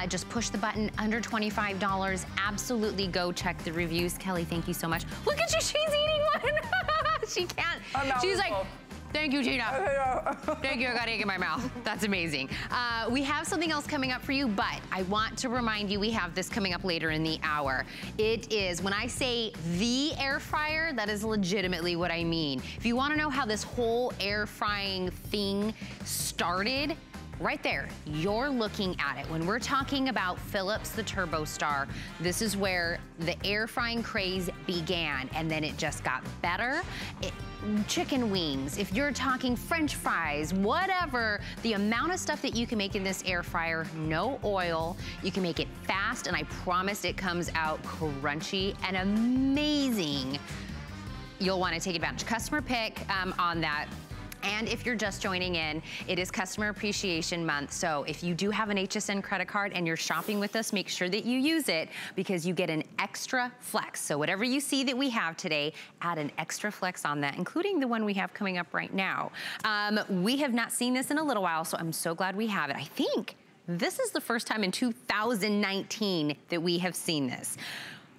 Just push the button, under $25. Absolutely go check the reviews. Kelly, thank you so much. Look at you, she's eating one. She can't. She's like, thank you, Tina. Thank you, I got egg in my mouth. That's amazing. We have something else coming up for you, but I want to remind you we have this coming up later in the hour. It is, when I say the air fryer, that is legitimately what I mean. If you wanna know how this whole air frying thing started, right there, you're looking at it. When we're talking about Philips, the Turbo Star, this is where the air frying craze began, and then it just got better. Chicken wings, if you're talking French fries, whatever, the amount of stuff that you can make in this air fryer, no oil, you can make it fast, and I promise it comes out crunchy and amazing. You'll want to take advantage. Customer pick on that. And if you're just joining in, it is Customer Appreciation Month. So if you do have an HSN credit card and you're shopping with us, make sure that you use it, because you get an extra flex. So whatever you see that we have today, add an extra flex on that, including the one we have coming up right now. We have not seen this in a little while, so I'm so glad we have it. I think this is the first time in 2019 that we have seen this.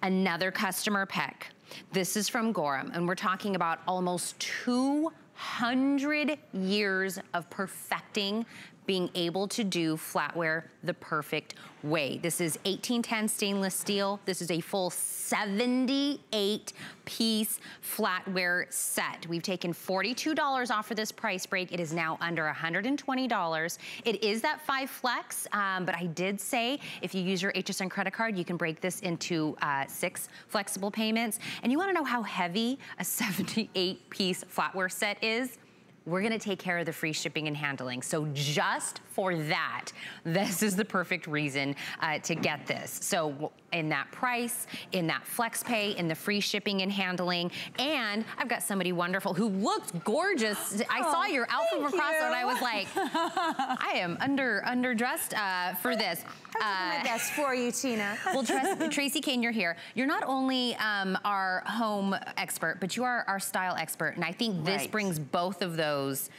Another customer pick. This is from Gorham, and we're talking about almost 200 years of perfecting being able to do flatware the perfect way. This is 1810 stainless steel. This is a full 78-piece flatware set. We've taken $42 off for this price break. It is now under $120. It is that 5 flex, but I did say if you use your HSN credit card, you can break this into 6 flexible payments. And you wanna know how heavy a 78-piece flatware set is? We're gonna take care of the free shipping and handling. So just for that, this is the perfect reason to get this. So in that price, in that flex pay, in the free shipping and handling, and I've got somebody wonderful who looks gorgeous. I saw your outfit from across and I was like, I am underdressed for this. I'm doing my best for you, Tina. Well, Tracy Kane, you're here. You're not only our home expert, but you are our style expert, and I think this brings both of those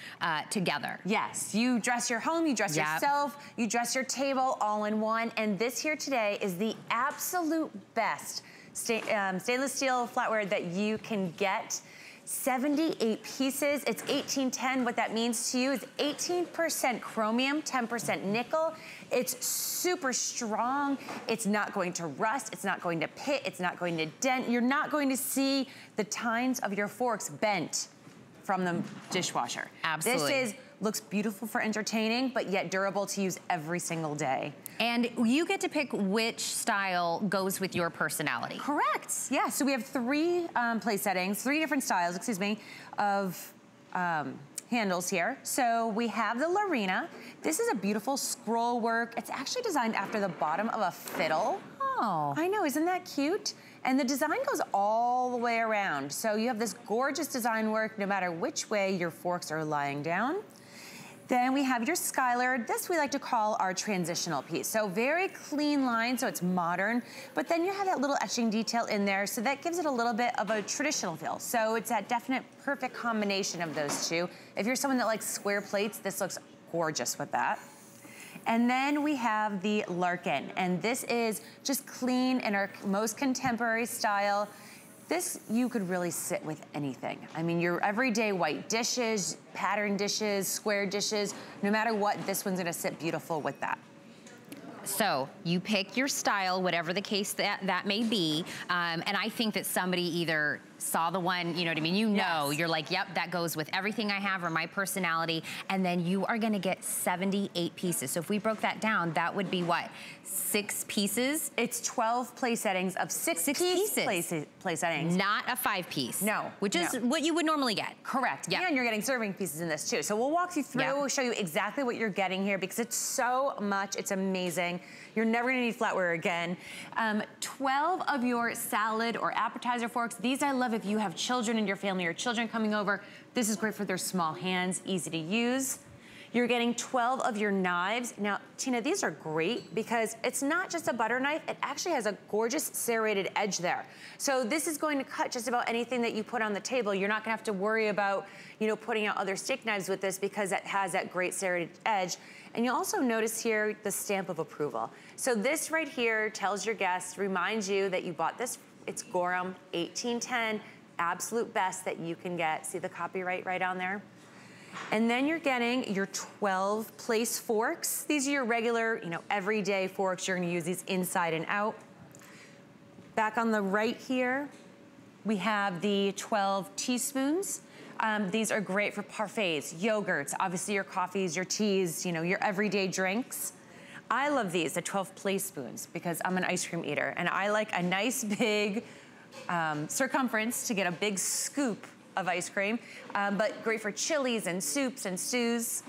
together. Yes, you dress your home, you dress yourself, you dress your table all in one, and this here today is the absolute best stainless steel flatware that you can get. 78 pieces, it's 1810. What that means to you is 18% chromium, 10% nickel. It's super strong. It's not going to rust. It's not going to pit. It's not going to dent. You're not going to see the tines of your forks bent from the dishwasher. Absolutely. This looks beautiful for entertaining, but yet durable to use every single day. And you get to pick which style goes with your personality. Correct, yeah. So we have 3 place settings, 3 different styles, of handles here. So we have the Lorena. This is a beautiful scroll work. It's actually designed after the bottom of a fiddle. Oh. I know, isn't that cute? And the design goes all the way around. So you have this gorgeous design work no matter which way your forks are lying down. Then we have your Skylar. This we like to call our transitional piece. So very clean line, so it's modern, but then you have that little etching detail in there, so that gives it a little bit of a traditional feel. So it's that definite perfect combination of those two. If you're someone that likes square plates, this looks gorgeous with that. And then we have the Larkin, and this is just clean in our most contemporary style. This, you could really sit with anything. I mean, your everyday white dishes, patterned dishes, square dishes, no matter what, this one's gonna sit beautiful with that. So you pick your style, whatever the case that may be, and I think that somebody either saw the one, you know what I mean? You know, you're like, yep, that goes with everything I have or my personality. And then you are gonna get 78 pieces. So if we broke that down, that would be what? 6 pieces? It's 12 place settings of 6 pieces. Place settings. Not a 5-piece. No. Which is what you would normally get. Correct. Yeah. And you're getting serving pieces in this too. So we'll walk you through, we'll show you exactly what you're getting here because it's so much, it's amazing. You're never gonna need flatware again. 12 of your salad or appetizer forks. These I love if you have children in your family or children coming over. This is great for their small hands, easy to use. You're getting 12 of your knives. Now, Tina, these are great because it's not just a butter knife, it actually has a gorgeous serrated edge there. So this is going to cut just about anything that you put on the table. You're not gonna have to worry about, you know, putting out other steak knives with this because it has that great serrated edge. And you'll also notice here the stamp of approval. So this right here tells your guests, reminds you that you bought this, it's Gorham 1810, absolute best that you can get. See the copyright right on there? And then you're getting your 12 place forks. These are your regular, you know, everyday forks. You're gonna use these inside and out. Back on the right here, we have the 12 teaspoons. These are great for parfaits, yogurts, obviously your coffees, your teas, you know, your everyday drinks. I love these, the 12 place spoons, because I'm an ice cream eater and I like a nice big circumference to get a big scoop of ice cream, but great for chilies and soups and stews.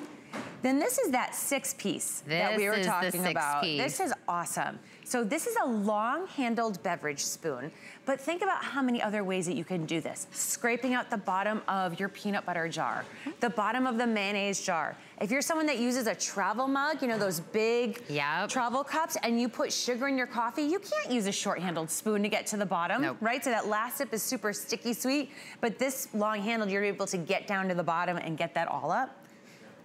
Then this is that 6-piece that we were talking about. This is awesome. So this is a long-handled beverage spoon, but think about how many other ways that you can do this. Scraping out the bottom of your peanut butter jar, the bottom of the mayonnaise jar. If you're someone that uses a travel mug, you know, those big travel cups, and you put sugar in your coffee, you can't use a short-handled spoon to get to the bottom, right? So that last sip is super sticky sweet, but this long-handled, you're able to get down to the bottom and get that all up.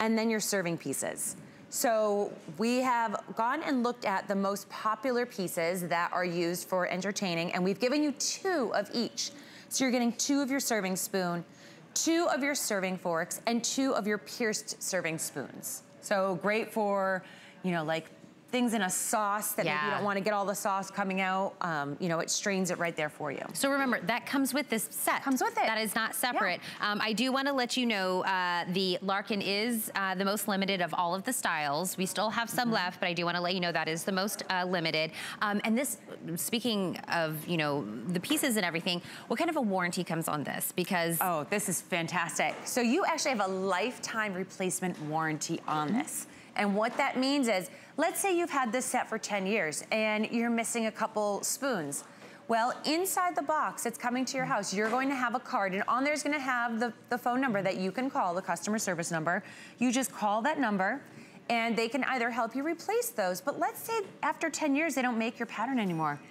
And then your serving pieces. So we have gone and looked at the most popular pieces that are used for entertaining, and we've given you 2 of each. So you're getting 2 of your serving spoon, 2 of your serving forks, and 2 of your pierced serving spoons. So great for, you know, like things in a sauce that maybe you don't want to get all the sauce coming out. You know, it strains it right there for you. So remember, that comes with this set. Comes with it. That is not separate. I do want to let you know the Larkin is the most limited of all of the styles. We still have some left, but I do want to let you know that is the most limited. And this, speaking of, you know, the pieces and everything, what kind of a warranty comes on this? Because oh, this is fantastic. So you actually have a lifetime replacement warranty on this. And what that means is, let's say you've had this set for 10 years and you're missing a couple spoons. Well, inside the box, it's coming to your house. You're going to have a card, and on there's gonna have the phone number that you can call, the customer service number. You just call that number, and they can either help you replace those, but let's say after 10 years, they don't make your pattern anymore.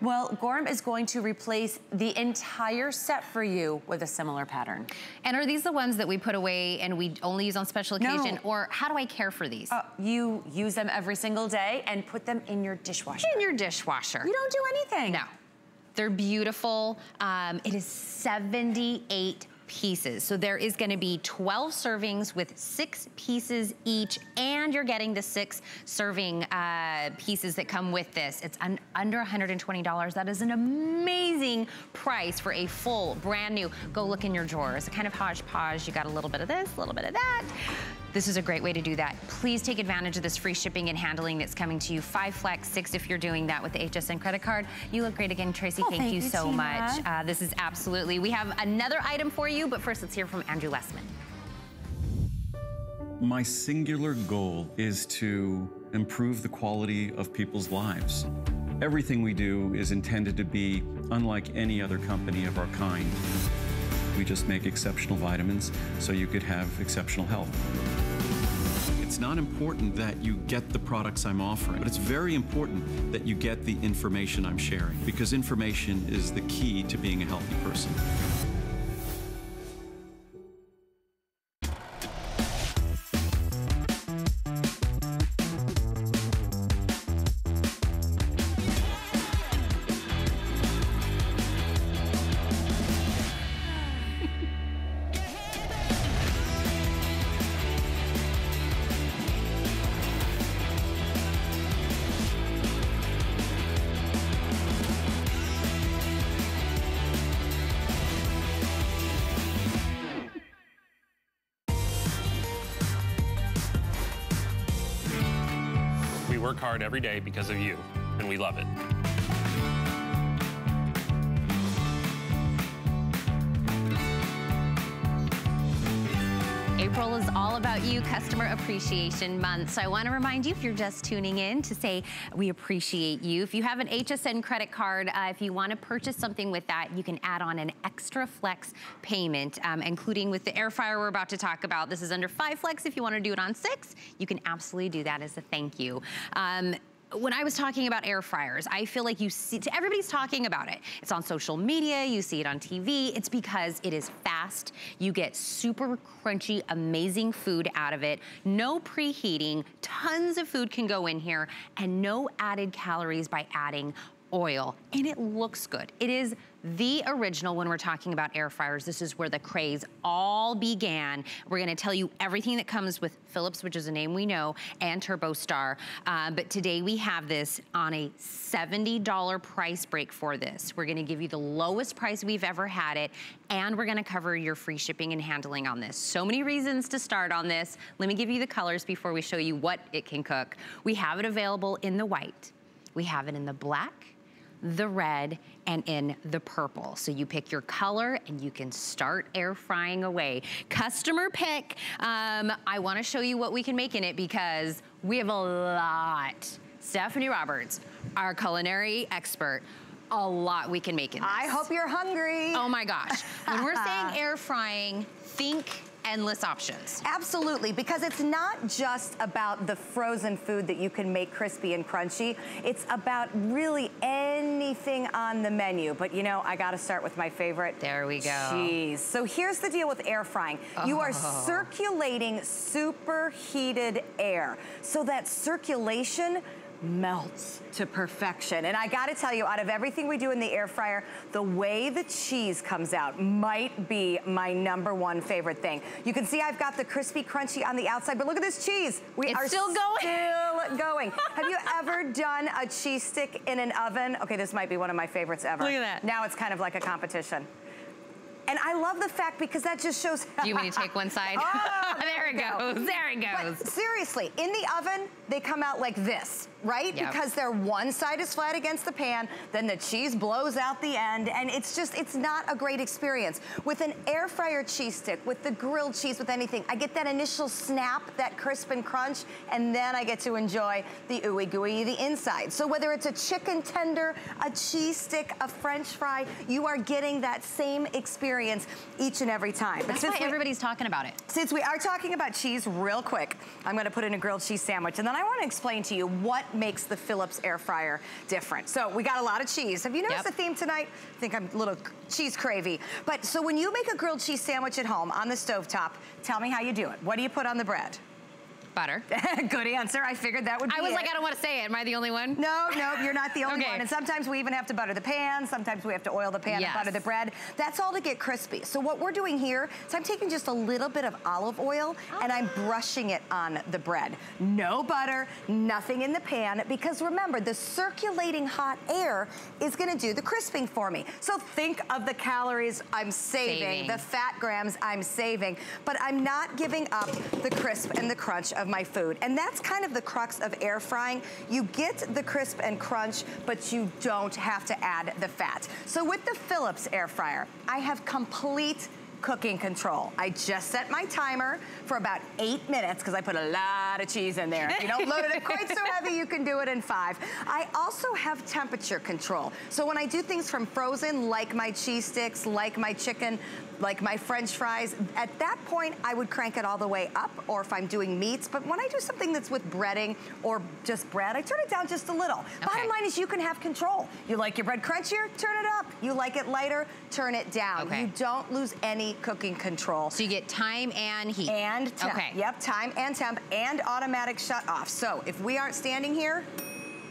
Well, Gorham is going to replace the entire set for you with a similar pattern. And are these the ones that we put away and we only use on special occasion? No. Or how do I care for these? You use them every single day and put them in your dishwasher. In your dishwasher. You don't do anything. No. They're beautiful. It is 78 pieces. So there is gonna be 12 servings with 6 pieces each, and you're getting the 6 serving pieces that come with this. It's under $120. That is an amazing price for a full, brand new, go look in your drawers. A kind of hodgepodge. You got a little bit of this, a little bit of that. This is a great way to do that. Please take advantage of this free shipping and handling that's coming to you. 5 flex, 6 if you're doing that with the HSN credit card. You look great again, Tracy. Thank you so much. This is absolutely, we have another item for you, but first let's hear from Andrew Lessman. My singular goal is to improve the quality of people's lives. Everything we do is intended to be unlike any other company of our kind. We just make exceptional vitamins so you could have exceptional health. It's not important that you get the products I'm offering, but it's very important that you get the information I'm sharing, because information is the key to being a healthy person. work hard every day because of you, and we love it. April is all about you, Customer Appreciation Month. So I want to remind you, if you're just tuning in, to say we appreciate you. If you have an HSN credit card, if you want to purchase something with that, you can add on an extra flex payment, including with the air fryer we're about to talk about. This is under 5 flex. If you want to do it on 6, you can absolutely do that as a thank you. When I was talking about air fryers, I feel like you see, everybody's talking about it. It's on social media, you see it on TV. It's because it is fast. You get super crunchy, amazing food out of it. No preheating, tons of food can go in here, and no added calories by adding oil, and it looks good. It is the original when we're talking about air fryers. This is where the craze all began. We're gonna tell you everything that comes with Philips, which is a name we know, and TurboStar. But today we have this on a $70 price break for this. We're gonna give you the lowest price we've ever had it, and we're gonna cover your free shipping and handling on this. So many reasons to start on this. Let me give you the colors before we show you what it can cook. We have it available in the white. We have it in the black, the red, and in the purple. So you pick your color and you can start air frying away. Customer pick. I wanna show you what we can make in it because we have a lot. Stephanie Roberts, our culinary expert, a lot we can make in this. I hope you're hungry. Oh my gosh. When we're saying air frying, think endless options. Absolutely, because it's not just about the frozen food that you can make crispy and crunchy. It's about really anything on the menu. But you know, I gotta start with my favorite. There we go. Cheese. So here's the deal with air frying. You are circulating superheated air. So that circulation melts to perfection. And I gotta tell you, out of everything we do in the air fryer, the way the cheese comes out might be my #1 favorite thing. You can see I've got the crispy crunchy on the outside, but look at this cheese. We are still going. Have you ever done a cheese stick in an oven? Okay, this might be one of my favorites ever. Look at that. Now it's kind of like a competition. And I love the fact because that just shows. Do you mean to take one side? Oh, there it goes. There it goes. But seriously, in the oven, they come out like this, right? Yep. Because their one side is flat against the pan, then the cheese blows out the end, and it's just, it's not a great experience. With an air fryer cheese stick, with the grilled cheese, with anything, I get that initial snap, that crisp and crunch, and then I get to enjoy the ooey gooey, the inside. So whether it's a chicken tender, a cheese stick, a French fry, you are getting that same experience each and every time. That's why everybody's talking about it. Since we are talking about cheese real quick, I'm gonna put in a grilled cheese sandwich, and then I wanna explain to you what makes the Philips air fryer different. So we got a lot of cheese. Have you noticed the theme tonight? I think I'm a little cheese cravey. But so when you make a grilled cheese sandwich at home on the stovetop, tell me how you do it. What do you put on the bread? Butter. Good answer. I figured that would be I was like, I don't want to say it. Am I the only one? No, you're not the only one. And sometimes we even have to butter the pan. Sometimes we have to oil the pan and butter the bread. That's all to get crispy. So what we're doing here is I'm taking just a little bit of olive oil and I'm brushing it on the bread. No butter, nothing in the pan, because remember, the circulating hot air is going to do the crisping for me. So think of the calories I'm saving, the fat grams I'm saving, but I'm not giving up the crisp and the crunch of my food. And that's kind of the crux of air frying. You get the crisp and crunch, but you don't have to add the fat. So with the Philips air fryer, I have complete cooking control. I just set my timer for about 8 minutes because I put a lot of cheese in there. If you don't load it quite so heavy, you can do it in 5. I also have temperature control. So when I do things from frozen, like my cheese sticks, like my chicken, like my French fries, at that point, I would crank it all the way up, or if I'm doing meats. But when I do something that's with breading or just bread, I turn it down just a little. Bottom line is you can have control. You like your bread crunchier? Turn it up. You like it lighter? Turn it down. You don't lose any cooking control. So you get time and heat. And temp. Yep, time and temp and automatic shut off. So if we aren't standing here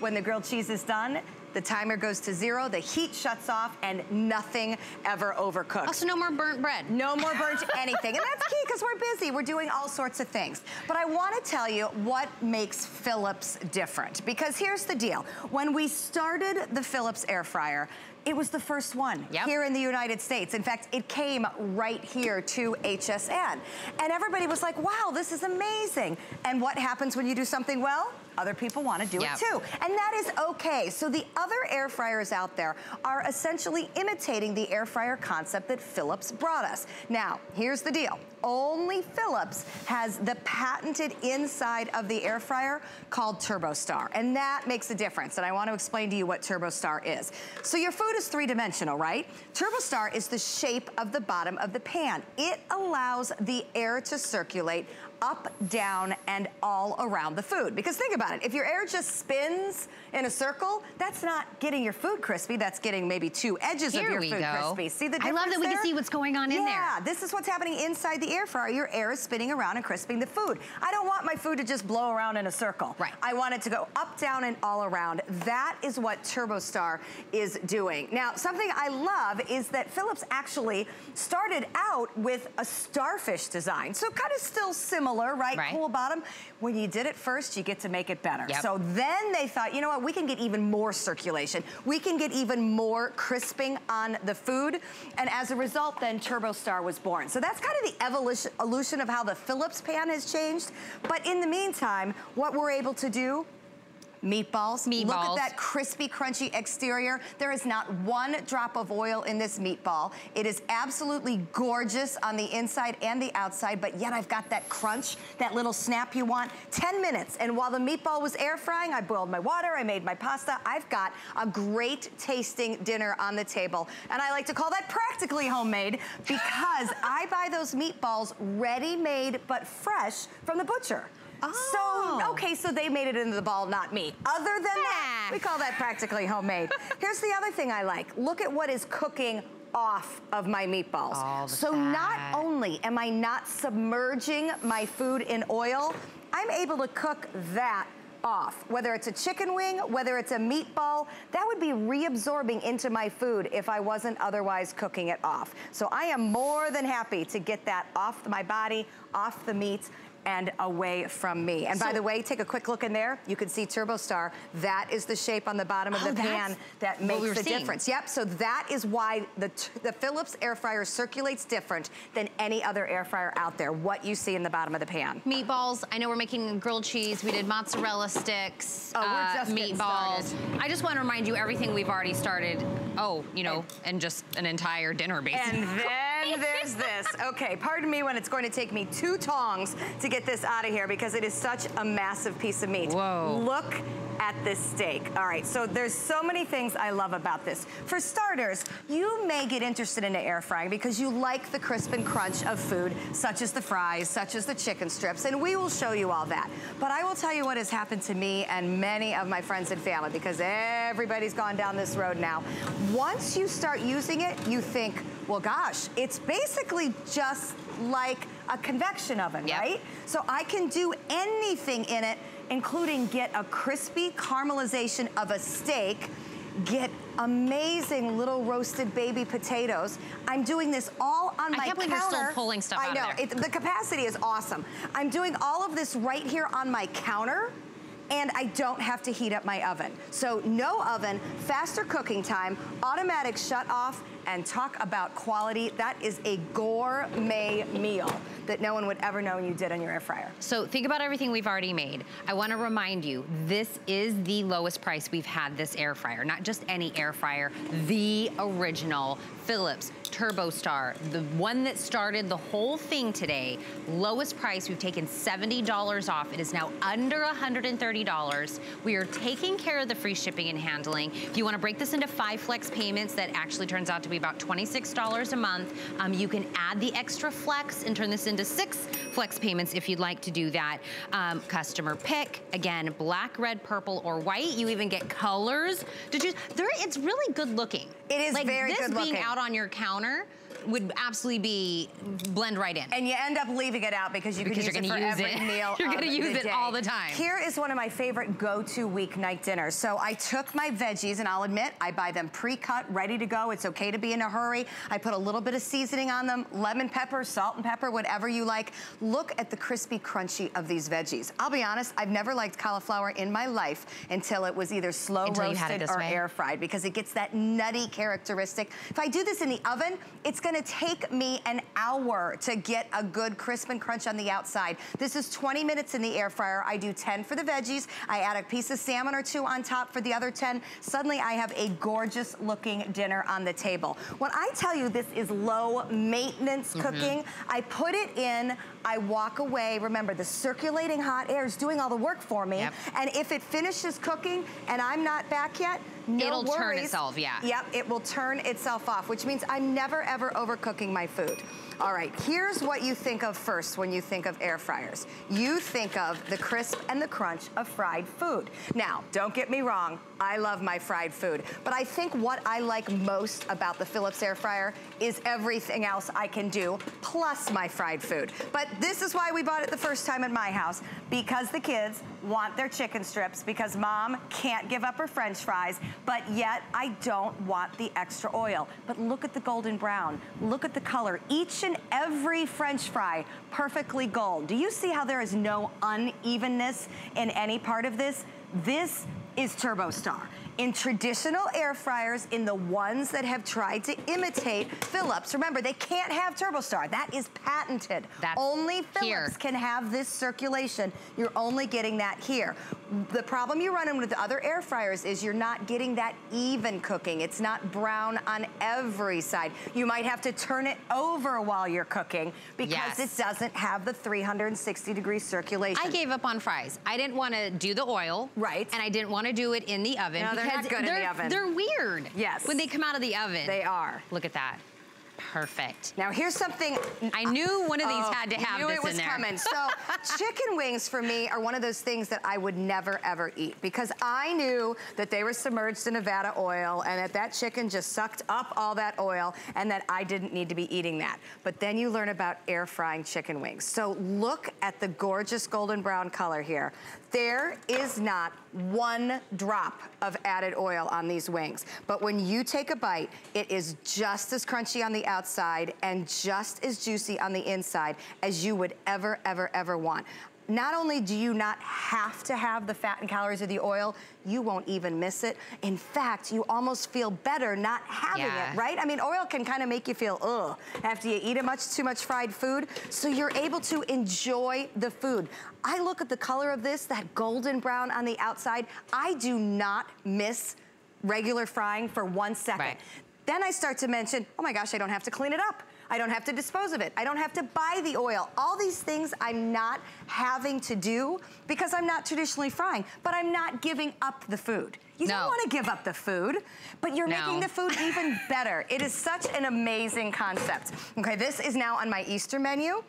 when the grilled cheese is done, the timer goes to 0, the heat shuts off, and nothing ever overcooks. Also, no more burnt bread. No more burnt anything. And that's key because we're busy. We're doing all sorts of things. But I want to tell you what makes Philips different. Because here's the deal. When we started the Philips air fryer, It was the first one here in the United States. In fact, it came right here to HSN. And everybody was like, wow, this is amazing. And what happens when you do something well? Other people want to do it too. And that is okay. So the other air fryers out there are essentially imitating the air fryer concept that Philips brought us. Now, here's the deal. Only Philips has the patented inside of the air fryer called TurboStar, and that makes a difference. And I want to explain to you what TurboStar is. So your food is three-dimensional, right? TurboStar is the shape of the bottom of the pan. It allows the air to circulate up, down, and all around the food. Because think about it, if your air just spins in a circle, that's not getting your food crispy, that's getting maybe two edges of your food crispy. See the difference? I love that we can see what's going on in there. Yeah, this is what's happening inside the air fryer. Your air is spinning around and crisping the food. I don't want my food to just blow around in a circle. Right. I want it to go up, down, and all around. That is what TurboStar is doing. Now, something I love is that Philips actually started out with a starfish design. So kind of still similar, right? Cool bottom. When you did it first, you get to make it better. So then they thought, you know what, we can get even more circulation. We can get even more crisping on the food. And as a result, then TurboStar was born. So that's kind of the evolution of how the Philips pan has changed. But in the meantime, what we're able to do, meatballs. Look at that crispy, crunchy exterior. There is not one drop of oil in this meatball. It is absolutely gorgeous on the inside and the outside, but yet I've got that crunch, that little snap you want. 10 minutes, and while the meatball was air frying, I boiled my water, I made my pasta. I've got a great tasting dinner on the table, and I like to call that practically homemade because I buy those meatballs ready-made but fresh from the butcher. So, okay, so they made it into the ball, not me. Other than that, we call that practically homemade. Here's the other thing I like. Look at what is cooking off of my meatballs. So not only am I not submerging my food in oil, I'm able to cook that off. Whether it's a chicken wing, whether it's a meatball, that would be reabsorbing into my food if I wasn't otherwise cooking it off. So I am more than happy to get that off my body, off the meat, and away from me. And by the way, take a quick look in there. You can see TurboStar. That is the shape on the bottom of the pan that makes the difference. Yep, so that is why the Philips air fryer circulates different than any other air fryer out there, what you see in the bottom of the pan. Meatballs, I know we're making grilled cheese. We did mozzarella sticks, we're just meatballs. I just want to remind you everything we've already started, you know, and just an entire dinner basically. And then there's this. Okay, pardon me when it's going to take me 2 tongs to get this out of here because it is such a massive piece of meat. Whoa. Look at this steak. All right, so there's so many things I love about this. For starters, you may get interested in the air frying because you like the crisp and crunch of food, such as the fries, such as the chicken strips, and we will show you all that. But I will tell you what has happened to me and many of my friends and family because everybody's gone down this road now. Once you start using it, you think, well, gosh, it's basically just like a convection oven, right? So I can do anything in it, including get a crispy caramelization of a steak, get amazing little roasted baby potatoes. I'm doing this all on my counter. I can't believe you're still pulling stuff out of there. The capacity is awesome. I'm doing all of this right here on my counter, and I don't have to heat up my oven. So no oven, faster cooking time, automatic shut off, and talk about quality. That is a gourmet meal that no one would ever know you did on your air fryer. So think about everything we've already made. I want to remind you, this is the lowest price we've had this air fryer. Not just any air fryer, the original Philips TurboStar, the one that started the whole thing today. Lowest price, we've taken $70 off. It is now under $130. We are taking care of the free shipping and handling. If you want to break this into 5 flex payments, that actually turns out to be about $26 a month. You can add the extra flex and turn this into 6 flex payments if you'd like to do that. Customer pick, again, black, red, purple, or white. You even get colors to choose. It's really good looking. It is like very good looking. This being out on your counter, would absolutely blend right in. And you end up leaving it out because you can use it for every meal. You're gonna use it all the time. Here is one of my favorite go-to weeknight dinners. So I took my veggies, and I'll admit, I buy them pre-cut, ready to go. It's okay to be in a hurry. I put a little bit of seasoning on them, lemon pepper, salt and pepper, whatever you like. Look at the crispy crunchy of these veggies. I'll be honest, I've never liked cauliflower in my life until it was either slow roasted or air fried, because it gets that nutty characteristic. If I do this in the oven, it's gonna take me an hour to get a good crisp and crunch on the outside. This is 20 minutes in the air fryer. I do 10 for the veggies. I add a piece of salmon or two on top for the other 10. Suddenly I have a gorgeous looking dinner on the table. When I tell you this is low maintenance cooking, I put it in, I walk away. Remember, the circulating hot air is doing all the work for me. And if it finishes cooking and I'm not back yet, no worries. It'll turn itself, Yep, it will turn itself off, which means I'm never ever overcooking my food. All right, here's what you think of first when you think of air fryers. You think of the crisp and the crunch of fried food. Now, don't get me wrong, I love my fried food, but I think what I like most about the Philips air fryer is everything else I can do, plus my fried food. But this is why we bought it the first time at my house, because the kids want their chicken strips, because mom can't give up her French fries, but yet I don't want the extra oil. But look at the golden brown. Look at the color. Each and every French fry perfectly gold. Do you see how there is no unevenness in any part of this? This is TurboStar. In traditional air fryers, in the ones that have tried to imitate Philips, remember, they can't have TurboStar. That is patented. Only Philips can have this circulation. You're only getting that here. The problem you run in with other air fryers is you're not getting that even cooking. It's not brown on every side. You might have to turn it over while you're cooking because it doesn't have the 360-degree circulation. I gave up on fries. I didn't want to do the oil. Right. And I didn't want to do it in the oven. No, they're not good in the oven. They're weird. Yes. When they come out of the oven. They are. Look at that. Perfect. Now here's something. I knew one of these had to have this in there. I knew it was coming. So chicken wings for me are one of those things that I would never ever eat, because I knew that they were submerged in Nevada oil and that chicken just sucked up all that oil and that I didn't need to be eating that. But then you learn about air frying chicken wings. So look at the gorgeous golden brown color here. There is not one drop of added oil on these wings. But when you take a bite, it is just as crunchy on the outside and just as juicy on the inside as you would ever, ever, ever want. Not only do you not have to have the fat and calories of the oil, you won't even miss it. In fact, you almost feel better not having it, right? I mean, oil can kind of make you feel, ugh, after you eat too much fried food. So you're able to enjoy the food. I look at the color of this, that golden brown on the outside. I do not miss regular frying for 1 second. Right. Then I start to mention, oh my gosh, I don't have to clean it up. I don't have to dispose of it. I don't have to buy the oil. All these things I'm not having to do because I'm not traditionally frying, but I'm not giving up the food. You don't want to give up the food, but you're making the food even better. It is such an amazing concept. Okay, this is now on my Easter menu.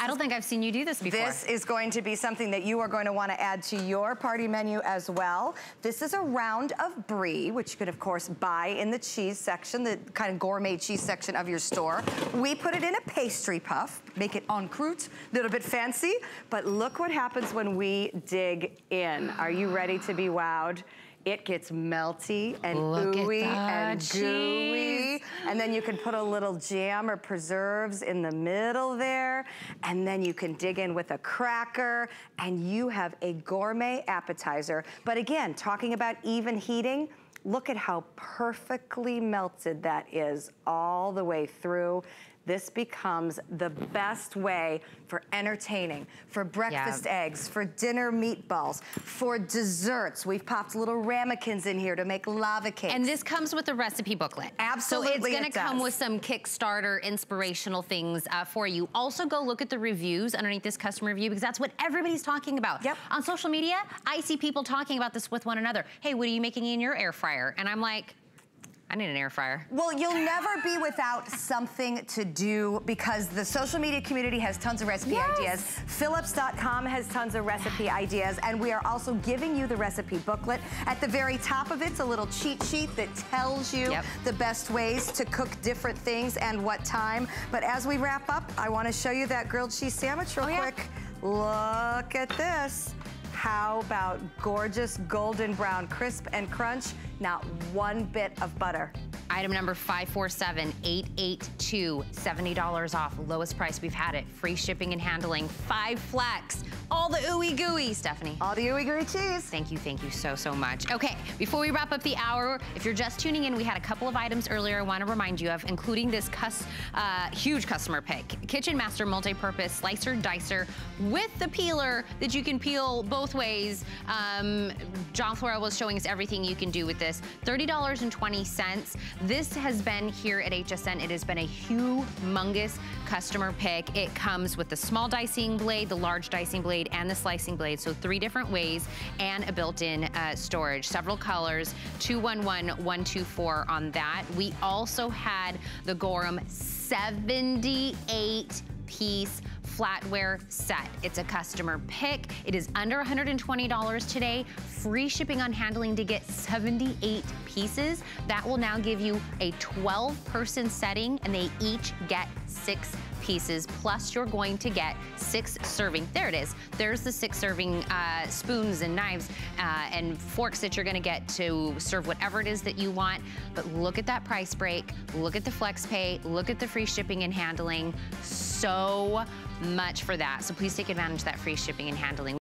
I don't think I've seen you do this before. This is going to be something that you are going to want to add to your party menu as well. This is a round of brie, which you could, of course, buy in the cheese section, the kind of gourmet cheese section of your store. We put it in a pastry puff, make it en croûte, a little bit fancy, but look what happens when we dig in. Are you ready to be wowed? It gets melty and ooey and gooey. And then you can put a little jam or preserves in the middle there. And then you can dig in with a cracker and you have a gourmet appetizer. But again, talking about even heating, look at how perfectly melted that is all the way through. This becomes the best way for entertaining, for breakfast eggs, for dinner meatballs, for desserts. We've popped little ramekins in here to make lava cakes. And this comes with a recipe booklet. Absolutely, so it's gonna come with some Kickstarter inspirational things for you. Also go look at the reviews underneath this customer review because that's what everybody's talking about. Yep. On social media, I see people talking about this with one another. Hey, what are you making in your air fryer? And I'm like, I need an air fryer. Well, you'll never be without something to do because the social media community has tons of recipe ideas. Phillips.com has tons of recipe ideas, and we are also giving you the recipe booklet. At the very top of it's a little cheat sheet that tells you the best ways to cook different things and what time. But as we wrap up, I want to show you that grilled cheese sandwich real quick. Look at this. How about gorgeous golden brown, crisp and crunch, not one bit of butter. Item number 547882, $70 off, lowest price we've had it. Free shipping and handling, 5 flex. All the ooey gooey, Stephanie. All the ooey gooey cheese. Thank you so much. Okay, before we wrap up the hour, if you're just tuning in, we had a couple of items earlier I want to remind you of, including this huge customer pick. Kitchen Master multi-purpose slicer dicer with the peeler that you can peel both ways. John Florell was showing us everything you can do with this. $30.20. This has been here at HSN. It has been a humongous customer pick. It comes with the small dicing blade, the large dicing blade, and the slicing blade. So 3 different ways and a built-in storage. Several colors, 211124 on that. We also had the Gorham 78-piece flatware set. It's a customer pick. It is under $120 today. Free shipping on handling to get 78 pieces. That will now give you a 12-person setting, and they each get 6 pieces, plus you're going to get 6 serving. There it is. There's the 6 serving spoons and knives and forks that you're gonna get to serve whatever it is that you want. But look at that price break. Look at the flex pay. Look at the free shipping and handling. So much for that. So please take advantage of that free shipping and handling.